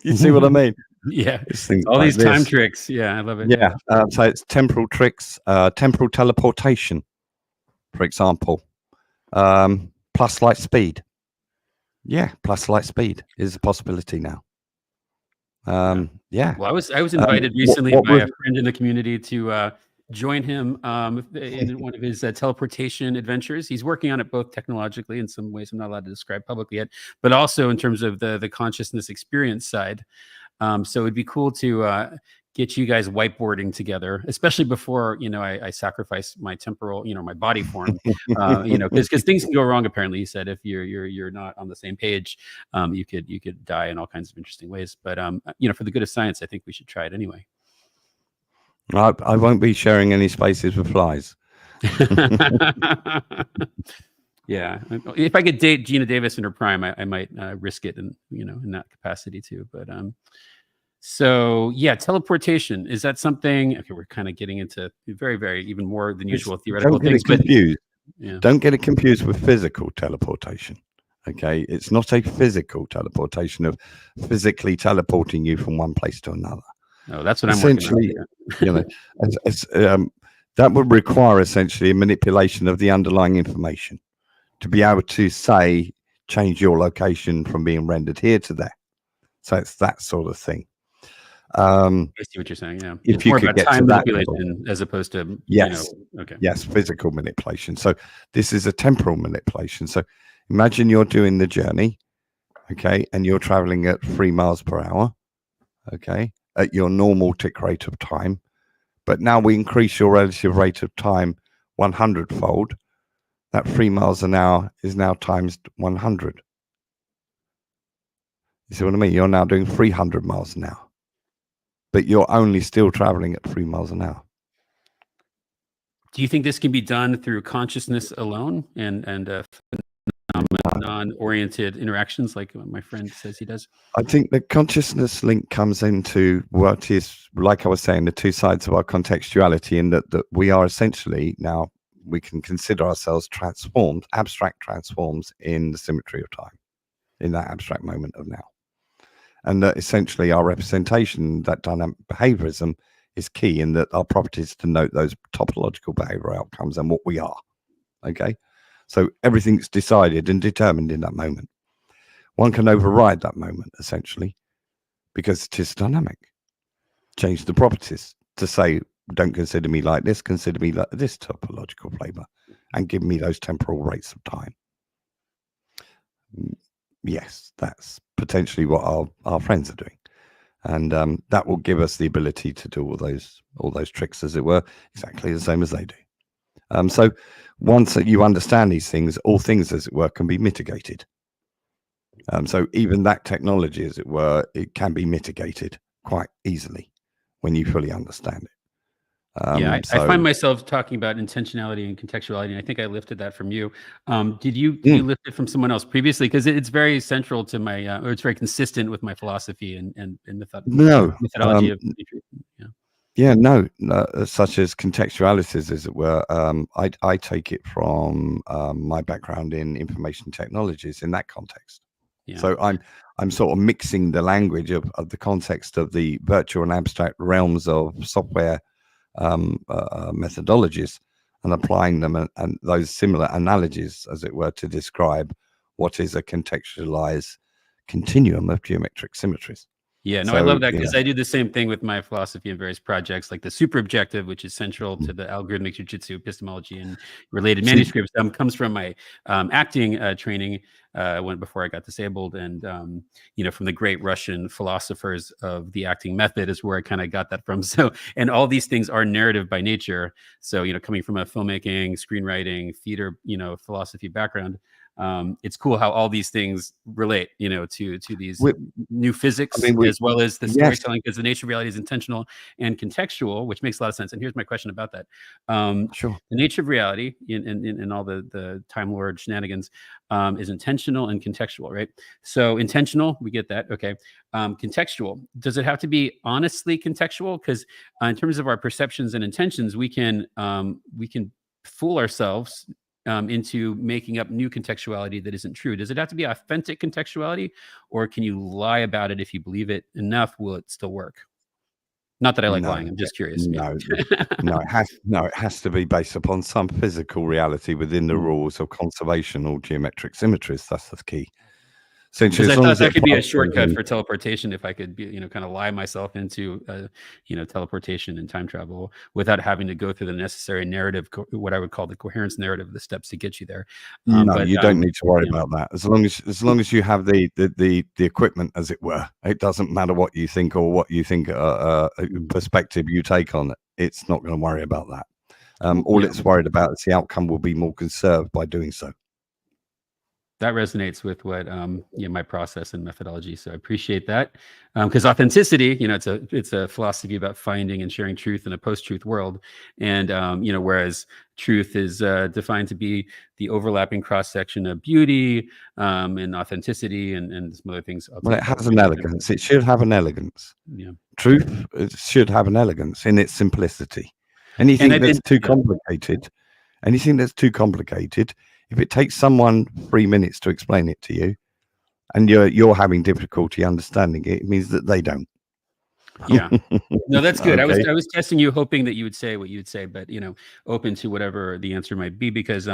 You see what I mean? Yeah, It's things all like these time this. tricks. Yeah, I love it. Yeah. So it's temporal tricks, temporal teleportation, for example, plus light speed. Yeah, plus light speed is a possibility now. Yeah. Well, I was invited recently What by was a friend in the community to join him in one of his teleportation adventures. He's working on it both technologically in some ways I'm not allowed to describe publicly yet, but also in terms of the consciousness experience side. So it'd be cool to get you guys whiteboarding together, especially before I sacrifice my temporal, my body form, because things can go wrong. Apparently, he said if you're not on the same page, you could die in all kinds of interesting ways. But for the good of science, I think we should try it anyway. I won't be sharing any spaces with flies. Yeah, if I could date Gina Davis in her prime, I might risk it in that capacity too. But so yeah, teleportation, is that something? Okay, we're kind of getting into very, very even more than usual theoretical Don't get things. it confused. Yeah. Don't get it confused with physical teleportation. Okay, it's not a physical teleportation of physically teleporting you from one place to another. No, that's what I'm working on. Essentially, that would require essentially a manipulation of the underlying information to be able to say change your location from being rendered here to there. So it's that sort of thing. I see what you're saying. Yeah, if it's you more could about get time to that manipulation level. as opposed to Yes. Okay. Yes, physical manipulation. So this is a temporal manipulation. So imagine you're doing the journey, okay, and you're traveling at 3 miles per hour, okay, at your normal tick rate of time. But now we increase your relative rate of time 100-fold. That 3 miles an hour is now times 100. You see what I mean? You're now doing 300 miles an hour, but you're only still traveling at 3 miles an hour. Do you think this can be done through consciousness alone and non-oriented interactions like my friend says he does? I think the consciousness link comes into what is, like I was saying, the two sides of our contextuality, in that we are essentially now, we can consider ourselves transformed, abstract transforms in the symmetry of time, in that abstract moment of now. And that essentially our representation, that dynamic behaviourism, is key in that our properties denote those topological behavioural outcomes and what we are. Okay, so everything's decided and determined in that moment. One can override that moment essentially because it is dynamic. Change the properties to say, don't consider me like this, consider me like this topological flavor, and give me those temporal rates of time. Yes, that's potentially what our friends are doing. And that will give us the ability to do all those tricks, as it were, exactly the same as they do. So once that you understand these things, all things, as it were, can be mitigated. So even that technology, as it were, it can be mitigated quite easily when you fully understand it. I find myself talking about intentionality and contextuality, and I think I lifted that from you. Did you lift it from someone else previously? Because it's very central to my, or it's very consistent with my philosophy and methodology of no, such as contextualities, as it were. I take it from my background in information technologies in that context. Yeah. So I'm sort of mixing the language of the context of the virtual and abstract realms of software methodologies and applying them and those similar analogies, as it were, to describe what is a contextualized continuum of geometric symmetries. Yeah, no, I love that because I do the same thing with my philosophy in various projects, like the super objective, which is central to the algorithmic jujitsu epistemology and related manuscripts. Comes from my acting training before I got disabled, and from the great Russian philosophers of the acting method is where I kind of got that from. So, and all these things are narrative by nature. So, coming from a filmmaking, screenwriting, theater, philosophy background. It's cool how all these things relate, to these new physics, as well as the storytelling, because the nature of reality is intentional and contextual, which makes a lot of sense. And here's my question about that. Sure. The nature of reality in all the Time Lord shenanigans is intentional and contextual, right? So intentional, we get that. Okay. Contextual, does it have to be honestly contextual? Because in terms of our perceptions and intentions, we can fool ourselves into making up new contextuality that isn't true? Does it have to be authentic contextuality, or can you lie about it if you believe it enough? Will it still work? Not that I like No, lying. I'm just curious. no, it has to be based upon some physical reality within the rules of conservation or geometric symmetries. That's the key. Essentially, Because I as long thought as that it could be a applies to shortcut everything. for teleportation if I could be, kind of lie myself into, teleportation and time travel without having to go through the necessary narrative, what I would call the coherence narrative of the steps to get you there. No, But you don't need to worry yeah. about that. As long as you have the equipment, as it were, it doesn't matter what you think or what you think perspective you take on it. It's not going to worry about that. All Yeah. it's worried about is the outcome will be more conserved by doing so. That resonates with what my process and methodology. So I appreciate that, because authenticity, it's a philosophy about finding and sharing truth in a post-truth world, and whereas truth is defined to be the overlapping cross section of beauty and authenticity and some other things. Well, it has an elegance. It should have an elegance. Yeah, Truth should have an elegance in its simplicity. Anything that's too complicated, if it takes someone 3 minutes to explain it to you, and you're having difficulty understanding it, it means that they don't. Yeah. No, that's good. Okay. I was testing you, hoping that you would say what you would say, but open to whatever the answer might be, because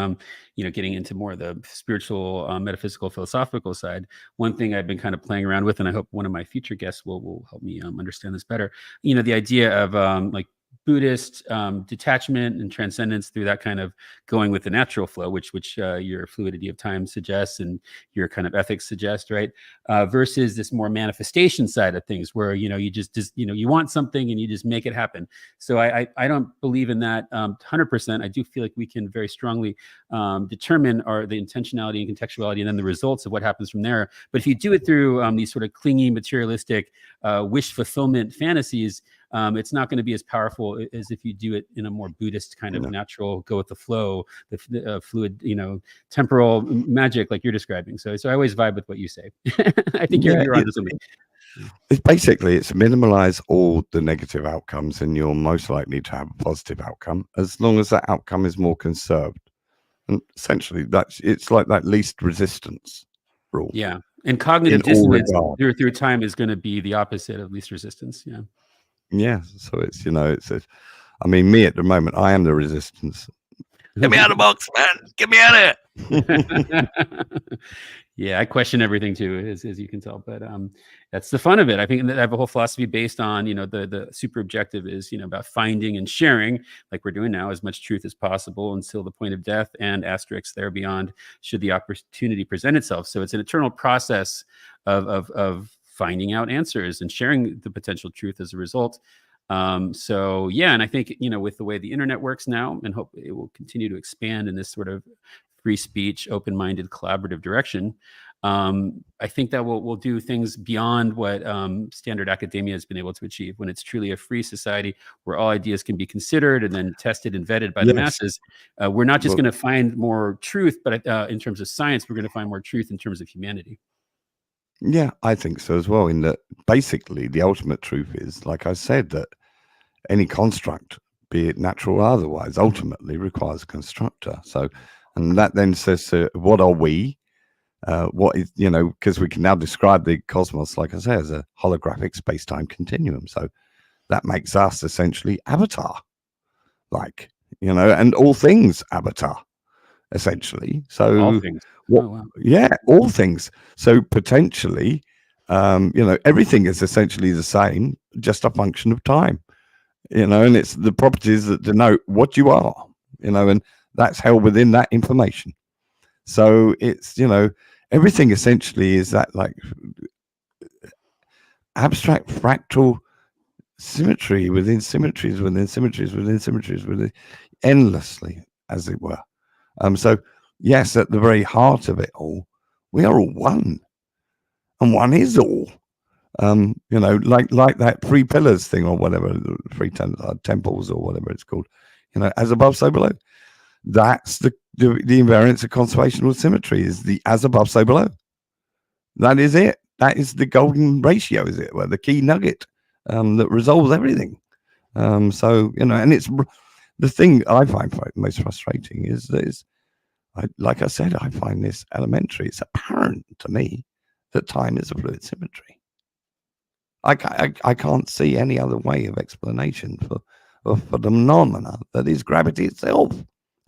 getting into more of the spiritual, metaphysical, philosophical side. One thing I've been kind of playing around with, and I hope one of my future guests will help me understand this better. The idea of like Buddhist detachment and transcendence through that kind of going with the natural flow, which your fluidity of time suggests and your kind of ethics suggest, right? Versus this more manifestation side of things, where you just you want something and you just make it happen. So I don't believe in that 100%. I do feel like we can very strongly determine the intentionality and contextuality, and then the results of what happens from there. But if you do it through these sort of clingy, materialistic, wish fulfillment fantasies, it's not going to be as powerful as if you do it in a more Buddhist kind of natural, go with the flow, the fluid, temporal magic like you're describing. So I always vibe with what you say. I think you're onto something. It's basically, it's minimize all the negative outcomes, and you're most likely to have a positive outcome as long as that outcome is more conserved. And essentially, it's like that least resistance rule. Yeah, and cognitive dissonance through time is going to be the opposite of least resistance. Yeah. Yeah, so it's me at the moment, I am the resistance. Get me out of the box, man! Get me out of it! Yeah, I question everything too, as you can tell, but that's the fun of it. I think that I have a whole philosophy based on the super objective is about finding and sharing, like we're doing now, as much truth as possible until the point of death, and asterisks there beyond should the opportunity present itself. So it's an eternal process of finding out answers and sharing the potential truth as a result. So yeah, and I think with the way the internet works now, and hope it will continue to expand in this sort of free speech, open-minded, collaborative direction. I think that we'll do things beyond what standard academia has been able to achieve. When it's truly a free society where all ideas can be considered and then tested and vetted by the masses, we're not just going to find more truth, but in terms of science, we're going to find more truth in terms of humanity. Yeah, I think so as well. In that, basically, the ultimate truth is, like I said, that any construct, be it natural or otherwise, ultimately requires a constructor. So, and that then says, what are we? What is, because we can now describe the cosmos, like I say, as a holographic space-time continuum. So that makes us essentially Avatar, and all things Avatar, essentially. So all things. Yeah, all things. So potentially, everything is essentially the same, just a function of time, and it's the properties that denote what you are, and that's held within that information. So it's, everything essentially is that like abstract fractal symmetry within symmetries, within symmetries, within symmetries, within endlessly, as it were. So yes, at the very heart of it all, we are all one, and one is all. Like that three pillars thing or whatever, three temples or whatever it's called. As above, so below. That's the invariance of conservational symmetry, is the as above, so below. That is it. That is the golden ratio, is it? Well, the key nugget that resolves everything. So and it's the thing I find most frustrating is like I said, I find this elementary. It's apparent to me that time is a fluid symmetry. I can't see any other way of explanation for the phenomena that is gravity itself,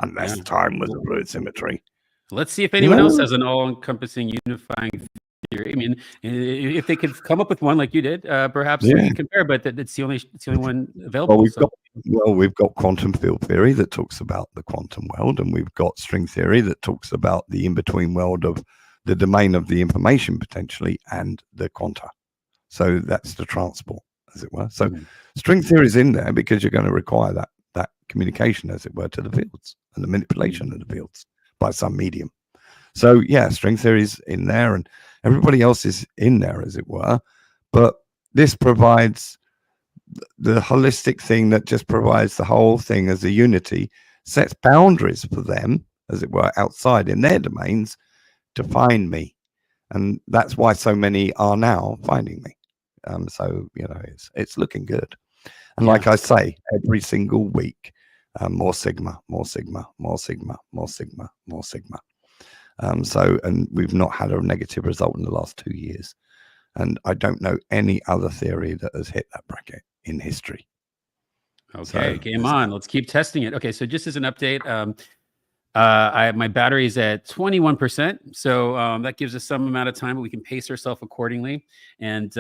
unless Yeah. time was a fluid symmetry. Let's see if You anyone else know? has an all-encompassing unifying theory. I mean, if they could come up with one like you did, perhaps we Yeah. can compare. But it's the only one available. Well, we've got quantum field theory that talks about the quantum world, and we've got string theory that talks about the in-between world of the domain of the information potentially and the quanta. So that's the transport, as it were. So string theory is in there because you're going to require that communication, as it were, to the fields and the manipulation of the fields by some medium. So yeah, string theory is in there, and everybody else is in there, as it were. But this provides the holistic thing that just provides the whole thing as a unity, sets boundaries for them, as it were, outside in their domains to find me. And that's why so many are now finding me. So, it's looking good. And like I say, every single week, more sigma, more sigma, more sigma, more sigma, more sigma. And we've not had a negative result in the last 2 years. And I don't know any other theory that has hit that bracket in history. Okay, game on. Let's keep testing it. Okay, so just as an update, my battery is at 21%. So that gives us some amount of time, but we can pace ourselves accordingly. And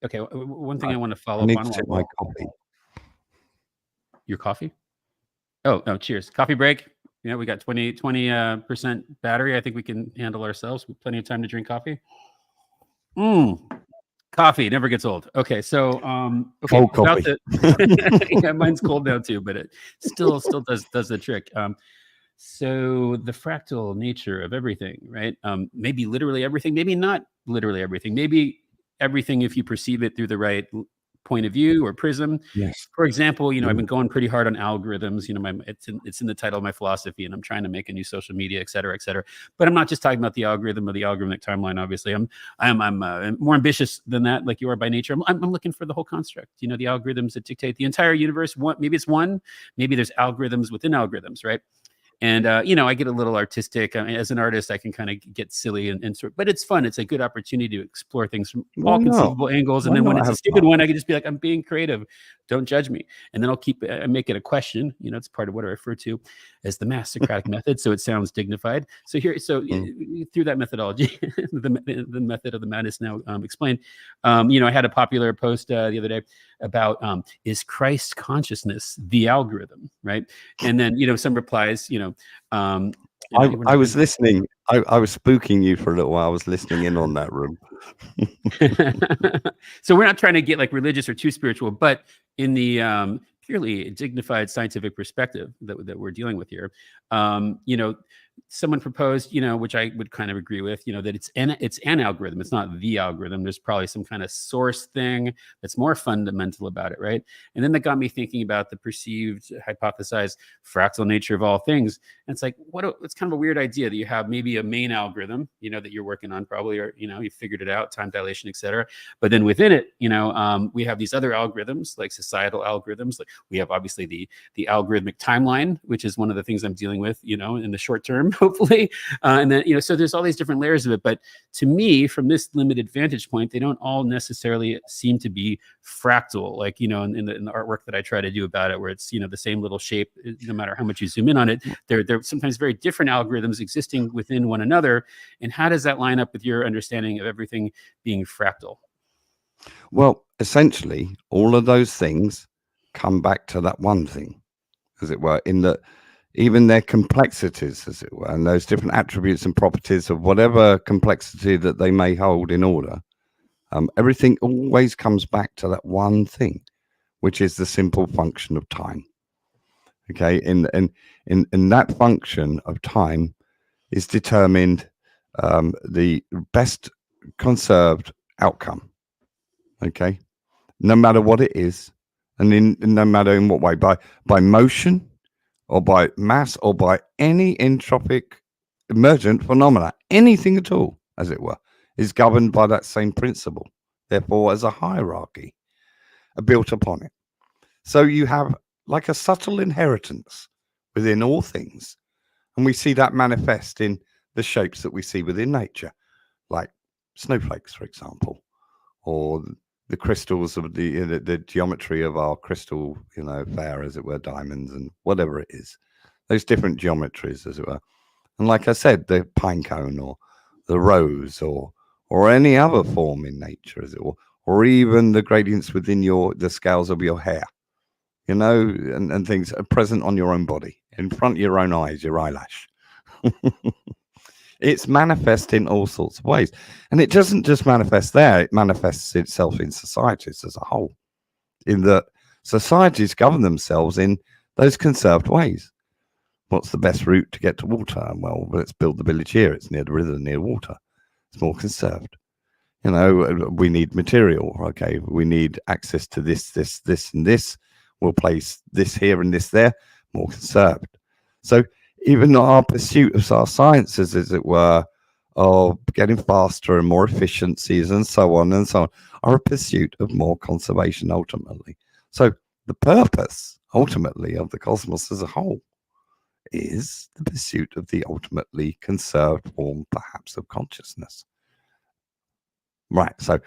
okay, one thing I want to follow up on. I need to my coffee. Your coffee? Oh, no, cheers. Coffee break. Yeah, we got 20% battery. I think we can handle ourselves. We have plenty of time to drink coffee. Coffee never gets old. Okay, so okay, cold coffee. Yeah, mine's cold now too, but it still does the trick. So the fractal nature of everything, right? Maybe literally everything, maybe not literally everything. Maybe everything if you perceive it through the right point of view or prism. Yes. For example, I've been going pretty hard on algorithms. It's in the title of my philosophy, and I'm trying to make a new social media, et cetera, et cetera. But I'm not just talking about the algorithm or the algorithmic timeline. Obviously, I'm more ambitious than that, like you are by nature. I'm looking for the whole construct. The algorithms that dictate the entire universe. Maybe it's one. Maybe there's algorithms within algorithms, right? And I get a little artistic. As an artist, I can kind of get silly and sort. But it's fun. It's a good opportunity to explore things from all conceivable angles. And then when it's a stupid one, I can just be like, I'm being creative. Don't judge me. And then I make it a question. It's part of what I refer to as the mass Socratic method. So it sounds dignified. So through that methodology, the method of the madness now explained. I had a popular post the other day about is Christ consciousness the algorithm, right? And then some replies, I was listening. I was spooking you for a little while. I was listening in on that room. So we're not trying to get like religious or too spiritual, but in the purely dignified scientific perspective that we're dealing with here, someone proposed, which I would kind of agree with, that it's an algorithm. It's not the algorithm. There's probably some kind of source thing that's more fundamental about it, right? And then that got me thinking about the perceived, hypothesized fractal nature of all things. And it's like, it's kind of a weird idea that you have maybe a main algorithm, that you're working on probably, or you figured it out, time dilation, et cetera. But then within it, we have these other algorithms, like societal algorithms. Like we have obviously the algorithmic timeline, which is one of the things I'm dealing with, in the short term. Hopefully. And then, so there's all these different layers of it. But to me, from this limited vantage point, they don't all necessarily seem to be fractal, like, in the artwork that I try to do about it, where it's, the same little shape, no matter how much you zoom in on it. They're sometimes very different algorithms existing within one another. And how does that line up with your understanding of everything being fractal? Well, essentially, all of those things come back to that one thing, as it were, in that even their complexities, as it were, and those different attributes and properties of whatever complexity that they may hold in order, everything always comes back to that one thing, which is the simple function of time. Okay, in that function of time is determined the best conserved outcome. Okay, no matter what it is, and no matter in what way, by motion, or by mass, or by any entropic emergent phenomena, anything at all, as it were, is governed by that same principle. Therefore, as a hierarchy built upon it. So you have like a subtle inheritance within all things. And we see that manifest in the shapes that we see within nature, like snowflakes, for example, or the crystals of the geometry of our crystal, fair, as it were, diamonds and whatever it is, those different geometries, as it were. And like I said, the pine cone or the rose or any other form in nature, as it were, or even the gradients within the scales of your hair, and things are present on your own body, in front of your own eyes, your eyelash. It's manifest in all sorts of ways. And it doesn't just manifest there, it manifests itself in societies as a whole, in that societies govern themselves in those conserved ways. What's the best route to get to water? Well, let's build the village here. It's near the river, near water. It's more conserved. We need material. Okay, we need access to this, and this. We'll place this here and this there. More conserved. So even our pursuit of our sciences, as it were, of getting faster and more efficiencies and so on, are a pursuit of more conservation ultimately. So the purpose ultimately of the cosmos as a whole is the pursuit of the ultimately conserved form, perhaps, of consciousness. Right. So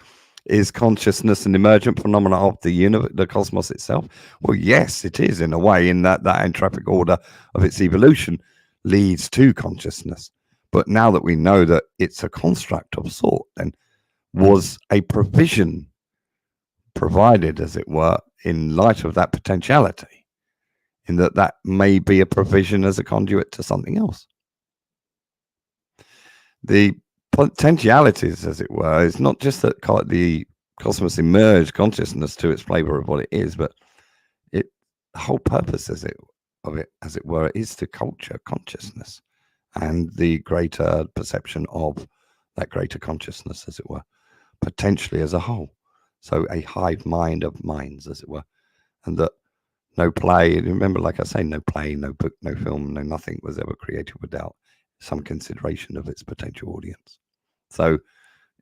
is consciousness an emergent phenomenon of the cosmos itself? Well, yes, it is, in a way, in that entropic order of its evolution leads to consciousness. But now that we know that it's a construct of sort, then was a provision provided, as it were, in light of that potentiality, in that may be a provision as a conduit to something else. The potentialities, as it were, is not just that the cosmos emerged consciousness to its flavor of what it is, but the whole purpose of it, as it were, is to culture consciousness and the greater perception of that greater consciousness, as it were, potentially as a whole. So a hive mind of minds, as it were, and that no play, remember, like I say, no play, no book, no film, no nothing was ever created without some consideration of its potential audience. So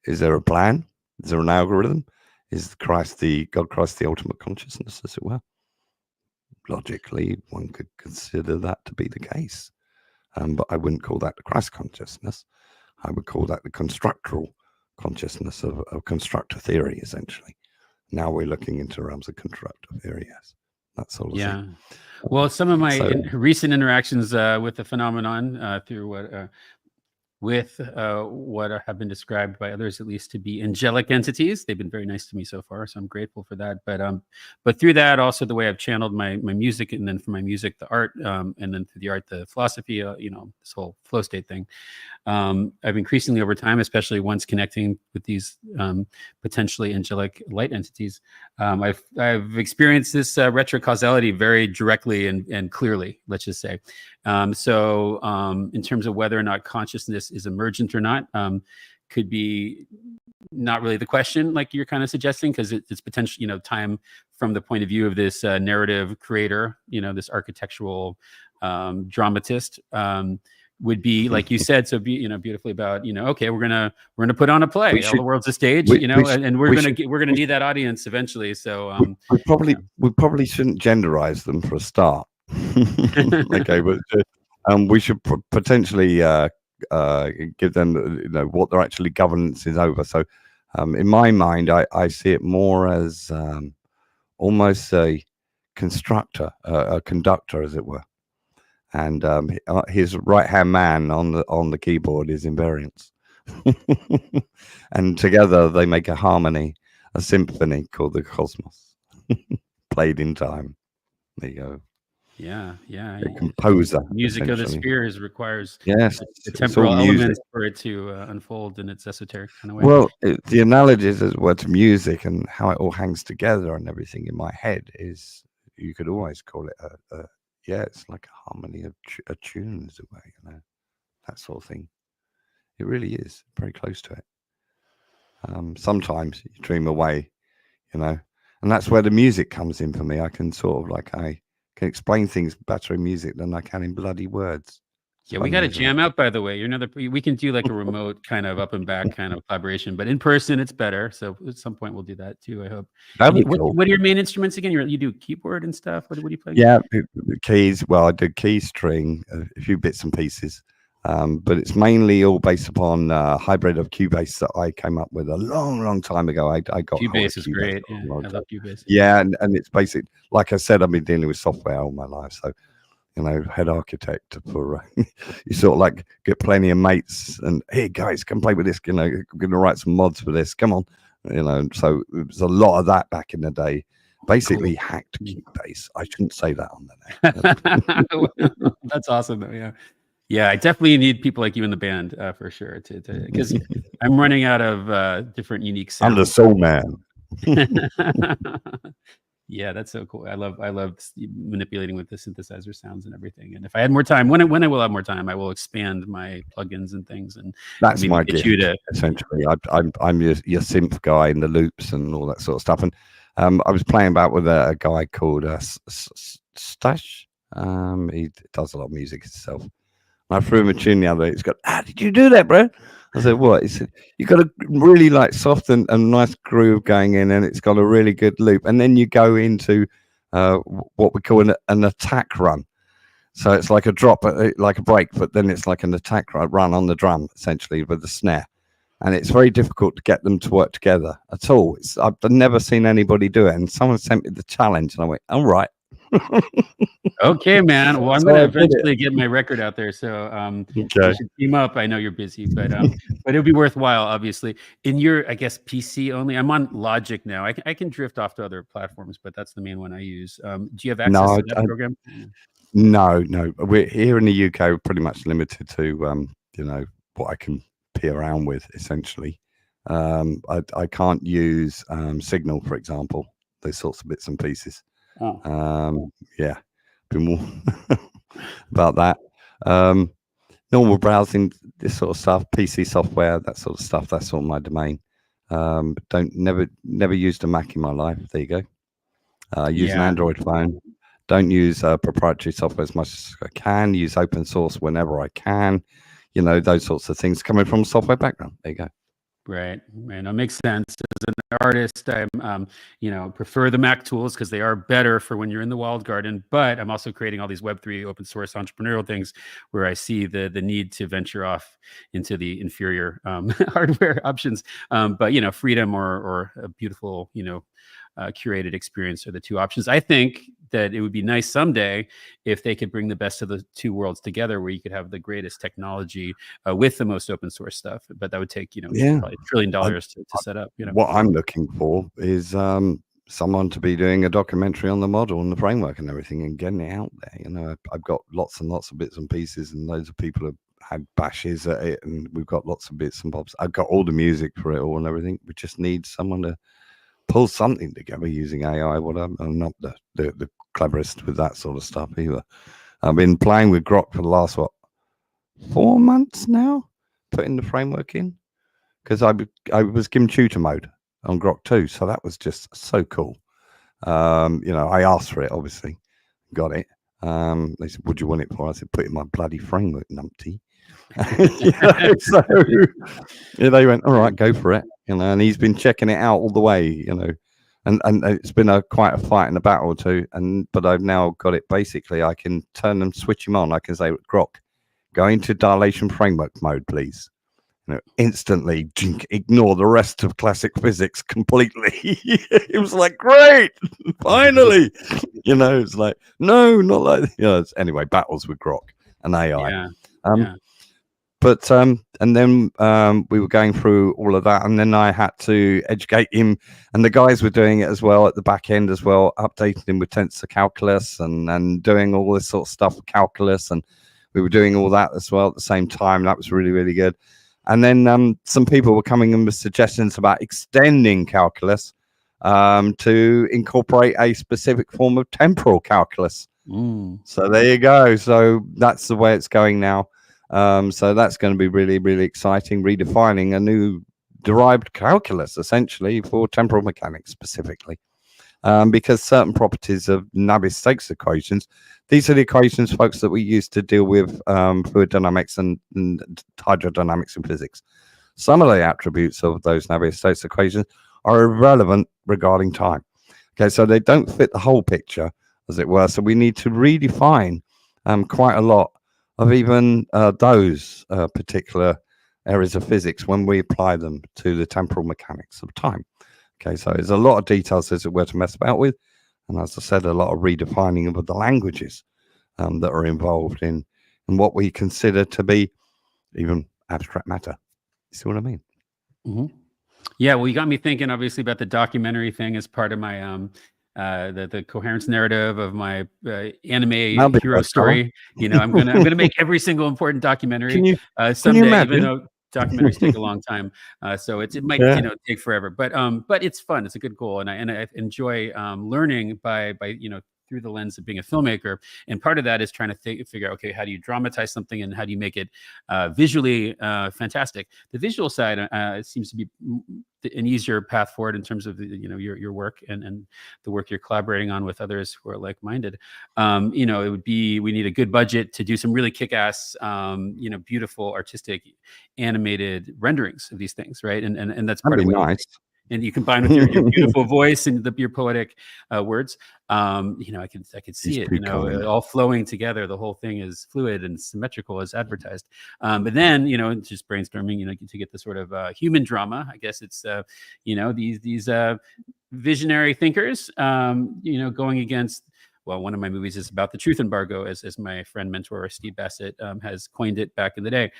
is there a plan? Is there an algorithm? Is God Christ the ultimate consciousness, as it were? Logically, one could consider that to be the case. But I wouldn't call that the Christ consciousness. I would call that the constructural consciousness of constructor theory, essentially. Now we're looking into realms of constructor theory, yes. That sort of thing. Well, some of my recent interactions with the phenomenon through what have been described by others, at least, to be angelic entities. They've been very nice to me so far, so I'm grateful for that. But through that, also the way I've channeled my music, and then for my music, the art, and then through the art, the philosophy, this whole flow state thing. I've increasingly over time, especially once connecting with these potentially angelic light entities, I've experienced this retrocausality very directly and clearly, let's just say. So in terms of whether or not consciousness is emergent or not, could be not really the question, like you're kind of suggesting, because it's potentially, time from the point of view of this narrative creator, this architectural dramatist, would be, like you said so beautifully about, okay, we're gonna put on a play. All the world's a stage, and we're gonna need that audience eventually. So we probably shouldn't genderize them for a start. Okay, but we should potentially give them what their actually governance is over. So in my mind, I see it more as almost a constructor, a conductor, as it were. And his right-hand man on the keyboard is invariance. And together they make a harmony, a symphony called the cosmos, played in time. There you go. Yeah. A composer. Music of the spheres requires the temporal elements for it to unfold in its esoteric kind of way. Well, the analogies as well to music and how it all hangs together and everything in my head is, you could always call it it's like a harmony of a tune, as a way, that sort of thing. It really is very close to it. Sometimes you dream away, and that's where the music comes in for me. I can sort of I can explain things better in music than I can in bloody words. Yeah, we got to jam out, by the way. You're another, we can do like a remote kind of up and back kind of collaboration, but in person it's better. So at some point we'll do that too, I hope. That'd be What, cool. what are your main instruments again? You do keyboard and stuff. What do you play? Yeah, the keys. Well, I do key string, a few bits and pieces, but it's mainly all based upon hybrid of Cubase that I came up with a long time ago. I got Cubase is great. Yeah, I love Cubase. Yeah, and it's basic. Like I said, I've been dealing with software all my life, so head architect for you sort of like get plenty of mates and hey guys, come play with this. I'm going to write some mods for this. Come on, So it was a lot of that back in the day. Basically hacked Cubase. I shouldn't say that on the net. That's awesome though. Yeah, I definitely need people like you in the band for sure. Because I'm running out of different unique sounds. I'm the soul man. Yeah, that's so cool. I love manipulating with the synthesizer sounds and everything. And if I had more time, when I will have more time, I will expand my plugins and things. And that's my gift. Essentially, I'm your synth guy in the loops and all that sort of stuff. And I was playing about with a guy called Stash. He does a lot of music himself. I threw him a tune the other day. He's got, did you do that, bro? I said, what? He said, you got a really like soft and nice groove going in, and it's got a really good loop. And then you go into what we call an attack run. So it's like a drop, like a break, but then it's like an attack run on the drum, essentially, with the snare. And it's very difficult to get them to work together at all. I've never seen anybody do it. And someone sent me the challenge, and I went, all right. Okay, man. Well, I'm going to eventually get my record out there. So we should team up. I know you're busy, but it'll be worthwhile, obviously. In your, I guess, PC only. I'm on Logic now. I can drift off to other platforms, but that's the main one I use. Do you have access to that program? No. We're here in the UK. We're pretty much limited to what I can play around with, essentially. I can't use Signal, for example. Those sorts of bits and pieces. Yeah, a bit more about that. Normal browsing, this sort of stuff, PC software, that sort of stuff. That's all my domain. Never used a Mac in my life. There you go. Use an Android phone. Don't use proprietary software as much as I can. Use open source whenever I can. Those sorts of things coming from a software background. There you go. Right. It makes sense. As an artist, I'm, prefer the Mac tools because they are better for when you're in the walled garden. But I'm also creating all these Web3 open source entrepreneurial things where I see the need to venture off into the inferior hardware options. But freedom or a beautiful, curated experience are the two options. I think that it would be nice someday if they could bring the best of the two worlds together, where you could have the greatest technology with the most open source stuff. But that would take, probably $1 trillion to set up. What I'm looking for is someone to be doing a documentary on the model and the framework and everything and getting it out there. I've got lots and lots of bits and pieces, and loads of people have had bashes at it, and we've got lots of bits and bobs. I've got all the music for it all and everything. We just need someone to pull something together using AI. I'm not the cleverest with that sort of stuff either. I've been playing with Grok for the last 4 months now, putting the framework in, because I was given tutor mode on Grok 2, so that was just so cool. I asked for it, obviously, got it. They said, "What do you want it for?" I said, "Put in my bloody framework, numpty." So they went, all right, go for it. And he's been checking it out all the way, and it's been quite a fight and a battle too. But I've now got it. Basically, I can switch him on. I can say, Grok, go into dilation framework mode, please. Instantly ignore the rest of classic physics completely. It was like, great, finally. It's like, no, not like anyway, battles with Grok and AI. But and then we were going through all of that, and then I had to educate him, and the guys were doing it as well at the back end as well, updating him with tensor calculus and doing all this sort of stuff with calculus, and we were doing all that as well at the same time. That was really, really good. And then some people were coming in with suggestions about extending calculus to incorporate a specific form of temporal calculus. So there you go. So that's the way it's going now. So that's going to be really, really exciting, redefining a new derived calculus, essentially, for temporal mechanics specifically. because certain properties of Navier-Stokes equations, these are the equations, folks, that we use to deal with fluid dynamics and hydrodynamics in physics. Some of the attributes of those Navier-Stokes equations are irrelevant regarding time. Okay, so they don't fit the whole picture, as it were. So we need to redefine quite a lot of even those particular areas of physics when we apply them to the temporal mechanics of time. Okay, so there's a lot of details, as it were, to mess about with. And as I said, a lot of redefining of the languages that are involved in what we consider to be even abstract matter. You see what I mean? Mm-hmm. Yeah, well, you got me thinking, obviously, about the documentary thing as part of my the coherence narrative of my anime hero story. I'm gonna make every single important documentary someday, even though documentaries take a long time, so it might take forever. But it's fun. It's a good goal, and I enjoy learning by through the lens of being a filmmaker. And part of that is trying to figure out, okay, how do you dramatize something and how do you make it visually fantastic? The visual side seems to be an easier path forward in terms of your work and the work you're collaborating on with others who are like-minded. It would be, we need a good budget to do some really kick-ass, beautiful, artistic, animated renderings of these things, right? And that's part of it. Nice. And you combine with your beautiful voice and your poetic words. I could see it, all flowing together. The whole thing is fluid and symmetrical as advertised. But then, just brainstorming, to get the sort of human drama. I guess it's, these visionary thinkers, going against. Well, one of my movies is about the truth embargo, as my friend mentor Steve Bassett has coined it back in the day,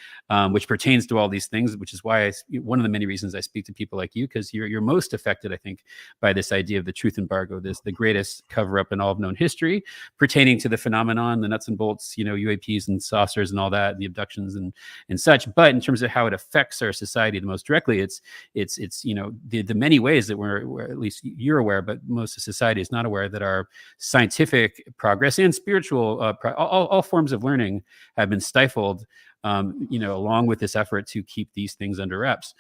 which pertains to all these things, which is why one of the many reasons I speak to people like you, because you're most affected, I think, by this idea of the truth embargo, the greatest cover-up in all of known history, pertaining to the phenomenon, the nuts and bolts, UAPs and saucers and all that, and the abductions and such. But in terms of how it affects our society the most directly, it's the many ways that we're at least you're aware, but most of society is not aware, that our scientific progress and spiritual all forms of learning have been stifled, along with this effort to keep these things under wraps.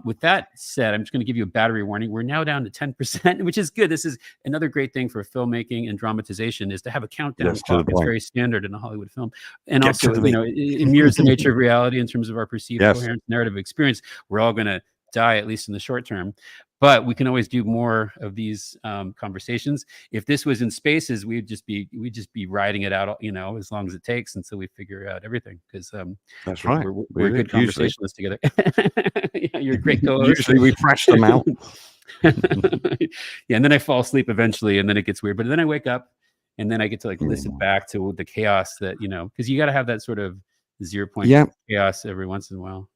With that said, I'm just going to give you a battery warning. We're now down to 10%, which is good. This is another great thing for filmmaking and dramatization, is to have a countdown clock. It's very standard in a Hollywood film. And also, it mirrors the nature of reality in terms of our perceived coherent narrative experience. We're all going to die, at least in the short term. But we can always do more of these conversations. If this was in spaces, we'd just be riding it out, as long as it takes until we figure out everything. Because that's right, we're good conversationalists together. Yeah, you're a great co-host. Usually we thrash them out. Yeah, and then I fall asleep eventually, and then it gets weird. But then I wake up, and then I get to listen back to the chaos that because you got to have that sort of 0 point chaos every once in a while.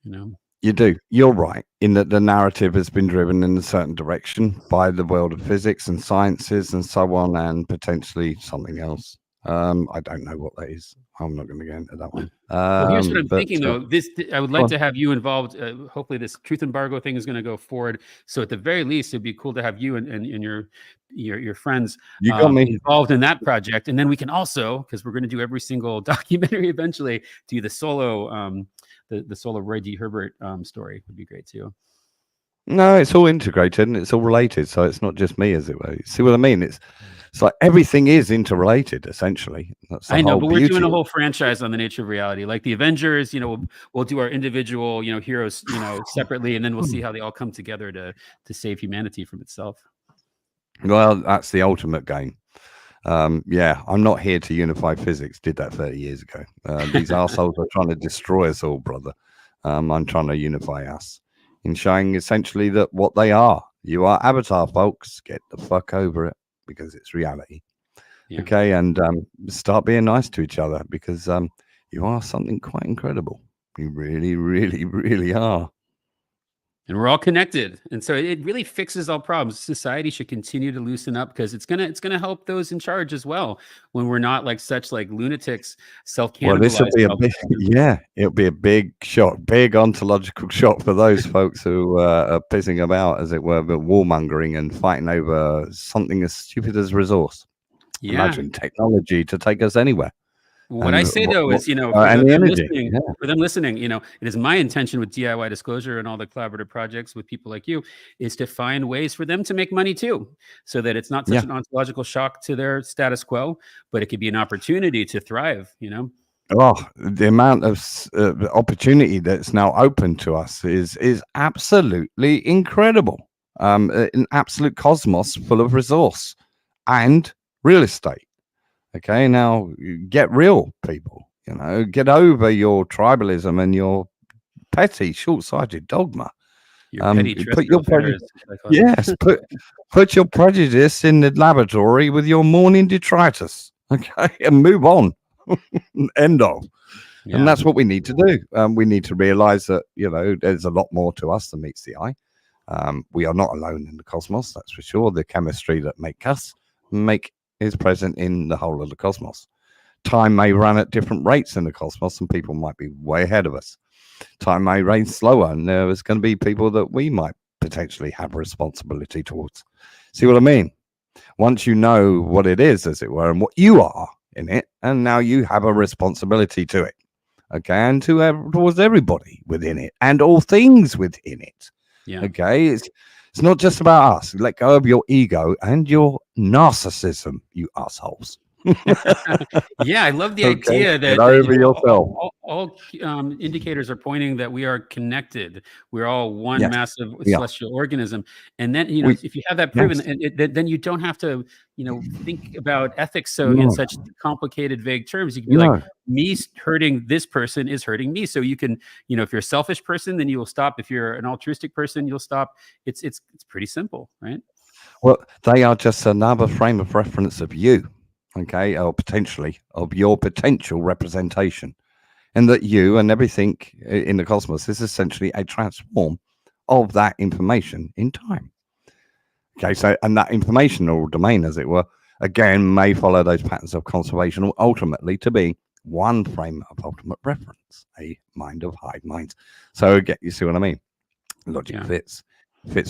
You do. You're right in that the narrative has been driven in a certain direction by the world of physics and sciences and so on, and potentially something else. I don't know what that is. I'm not going to get into that one. Well, here's what I'm thinking, though. I would like to have you involved. Hopefully, this truth embargo thing is going to go forward. So, at the very least, it'd be cool to have you and your friends involved in that project. And then we can also, because we're going to do every single documentary eventually, do the solo. The solo Roy D Herbert story would be great too. No, it's all integrated and it's all related, so it's not just me, as it were. See what I mean? It's like everything is interrelated, essentially. That's I know, but we're doing a whole franchise on the nature of reality, like the Avengers. We'll do our individual, heroes, separately, and then we'll see how they all come together to save humanity from itself. Well, that's the ultimate game. I'm not here to unify physics. Did that 30 years ago. These assholes are trying to destroy us all, brother. I'm trying to unify us in showing essentially that what they are. You are Avatar, folks. Get the fuck over it, because it's reality. Yeah. Okay, and start being nice to each other, because you are something quite incredible. You really, really, really are. And we're all connected, and so it really fixes all problems. Society should continue to loosen up, because it's gonna help those in charge as well. When we're not such lunatics, self-cannibalized. Well, this will be it'll be a big shock, big ontological shock for those folks who are pissing about, as it were, but warmongering and fighting over something as stupid as resource. Yeah. Imagine technology to take us anywhere. What I and say though is, and the energy. Yeah, for them listening, it is my intention with DIY disclosure and all the collaborative projects with people like you is to find ways for them to make money too, so that it's not such yeah. an ontological shock to their status quo, but it could be an opportunity to thrive. Oh, the amount of opportunity that's now open to us is absolutely incredible. An absolute cosmos full of resource and real estate. Okay, now get real, people. Get over your tribalism and your petty, short-sighted dogma. Your petty Put your terrestrial terrorists, I call them. yes, put your prejudice in the laboratory with your morning detritus. Okay, and move on. End of. And Yeah, that's what we need to do. We need to realize that, there's a lot more to us than meets the eye. We are not alone in the cosmos, that's for sure. The chemistry that is present in the whole of the cosmos. Time may run at different rates in the cosmos, and people might be way ahead of us. Time may run slower, and there's going to be people that we might potentially have responsibility towards. See what I mean? Once you know what it is, as it were, and what you are in it, and now you have a responsibility to it. Okay, and towards everybody within it and all things within it. yeah. Okay, it's not just about us. Let go of your ego and your narcissism, you assholes. Yeah, I love the Okay, idea get that over yourself. all indicators are pointing that we are connected. We're all one Yes, massive we are. celestial organism. And then, We if you have that proven, yes. then you don't have to, think about ethics so in No, such complicated, vague terms. You can be like, no. me hurting this person is hurting me. So you can, if you're a selfish person, then you will stop. If you're an altruistic person, you'll stop. It's pretty simple, right? Well, they are just another frame of reference of you. Okay, or potentially of your potential representation, and that you and everything in the cosmos is essentially a transform of that information in time. Okay, so, and that informational domain, as it were, again, may follow those patterns of conservation, ultimately to be one frame of ultimate reference, a mind of hive minds. So again, you see what I mean? Logic fits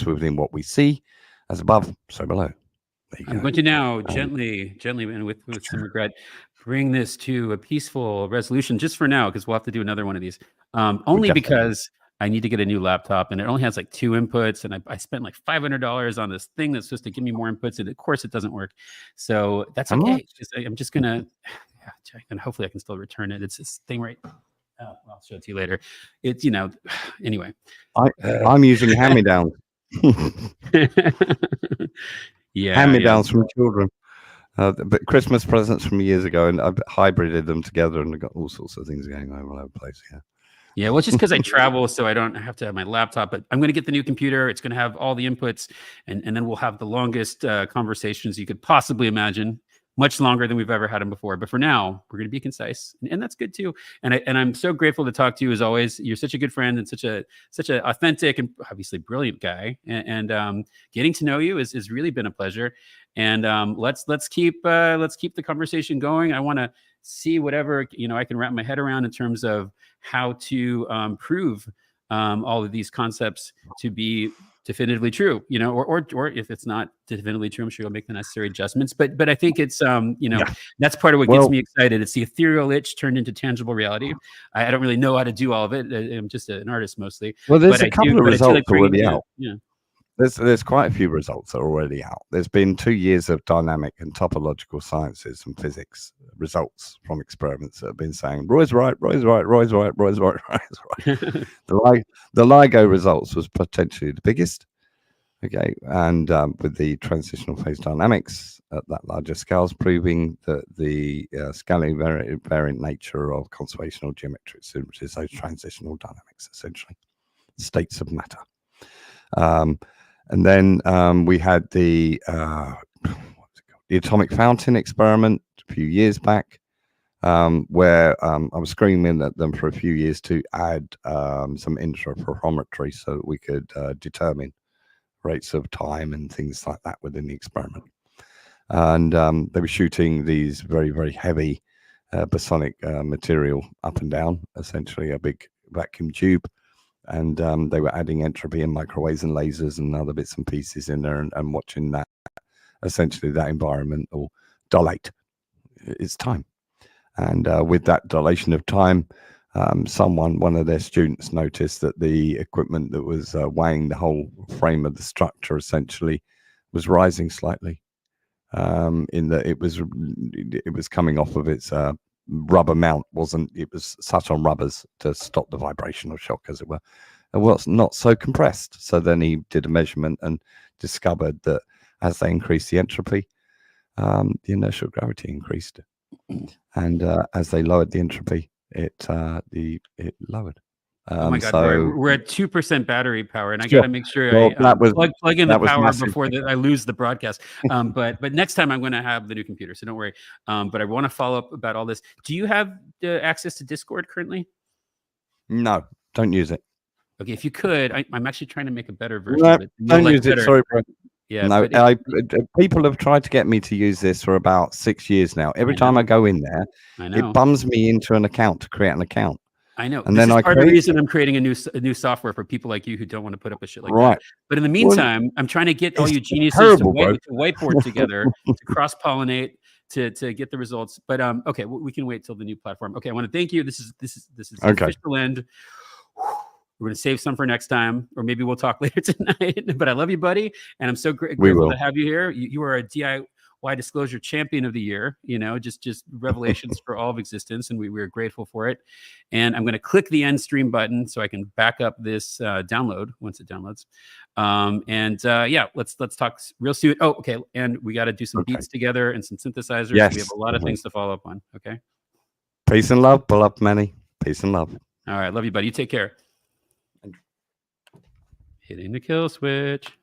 within what we see, as above, so below. I'm going to now gently, and with some regret, bring this to a peaceful resolution just for now, because we'll have to do another one of these. Only because I need to get a new laptop, and it only has like 2 inputs, and I spent like $500 on this thing that's supposed to give me more inputs, and of course it doesn't work. So that's okay. I'm just gonna, and hopefully I can still return it. It's this thing right. I'll show it to you later. It's anyway. I'm using hand-me-downs. Yeah, hand-me-downs from children, but Christmas presents from years ago, and I've hybrided them together, and I've got all sorts of things going on all over the place. Yeah, well, it's just because I travel, so I don't have to have my laptop. But I'm going to get the new computer. It's going to have all the inputs, and then we'll have the longest conversations you could possibly imagine. Much longer than we've ever had them before. But for now, we're going to be concise, and that's good too. And I'm so grateful to talk to you as always. You're such a good friend and such a authentic and obviously brilliant guy. And getting to know you has really been a pleasure. And let's keep the conversation going. I want to see whatever I can wrap my head around in terms of how to prove all of these concepts to be definitively true, or if it's not definitively true, I'm sure you'll make the necessary adjustments. But I think it's that's part of what gets me excited. It's the ethereal itch turned into tangible reality. I don't really know how to do all of it. I'm just an artist mostly. Well, there's a couple of results already out. Yeah. There's quite a few results that are already out. There's been 2 years of dynamic and topological sciences and physics results from experiments that have been saying Roy's right, Roy's right, Roy's right, Roy's right, Roy's right. The LIGO results was potentially the biggest. Okay, and with the transitional phase dynamics at that larger scales, proving that the scaling variant nature of conservational geometry, which is those transitional dynamics, essentially states of matter. And then we had the atomic fountain experiment a few years back, where I was screaming at them for a few years to add some interferometry so that we could determine rates of time and things like that within the experiment. And they were shooting these very, very heavy bosonic material up and down, essentially a big vacuum tube. And they were adding entropy and microwaves and lasers and other bits and pieces in there, and watching that, essentially that environment or dilate its time. And with that dilation of time, one of their students noticed that the equipment that was weighing the whole frame of the structure essentially was rising slightly. In that it was coming off of its rubber mount. It was sat on rubbers to stop the vibrational shock, as it were. It was not so compressed. So then he did a measurement and discovered that as they increased the entropy, the inertial gravity increased, and as they lowered the entropy, it lowered. Oh my God, so Roy, we're at 2% battery power, and I Sure. got to make sure Well, I plug in the that was power massive. before I lose the broadcast. But next time I'm going to have the new computer, so don't worry. But I want to follow up about all this. Do you have access to Discord currently? No, don't use it. Okay, if you could, I'm actually trying to make a better version No, of it. don't use it. Sorry, bro. Yeah, No, but people have tried to get me to use this for about 6 years now. Every time I go in there, I know. it bums me into an account to create an account. I know. And this then is I part of the create reason I'm creating a new software for people like you who don't want to put up with shit like Right. that. But in the meantime, I'm trying to get all It's you geniuses terrible, to whiteboard together to cross-pollinate to get the results. But okay, we can wait till the new platform. Okay, I want to thank you. This is the Okay. official end. We're going to save some for next time, or maybe we'll talk later tonight. But I love you, buddy, and I'm so grateful to have you here. You are a DIY disclosure champion of the year. You know, just revelations for all of existence, and we're grateful for it. And I'm going to click the end stream button so I can back up this download once it downloads. Yeah, let's talk real soon. Oh, okay, and we got to do some beats together and some synthesizers. Yes, we have a lot of things to follow up on. Okay. Peace and love. Pull up, Manny. Peace and love. All right, love you, buddy. You take care. Hitting the kill switch.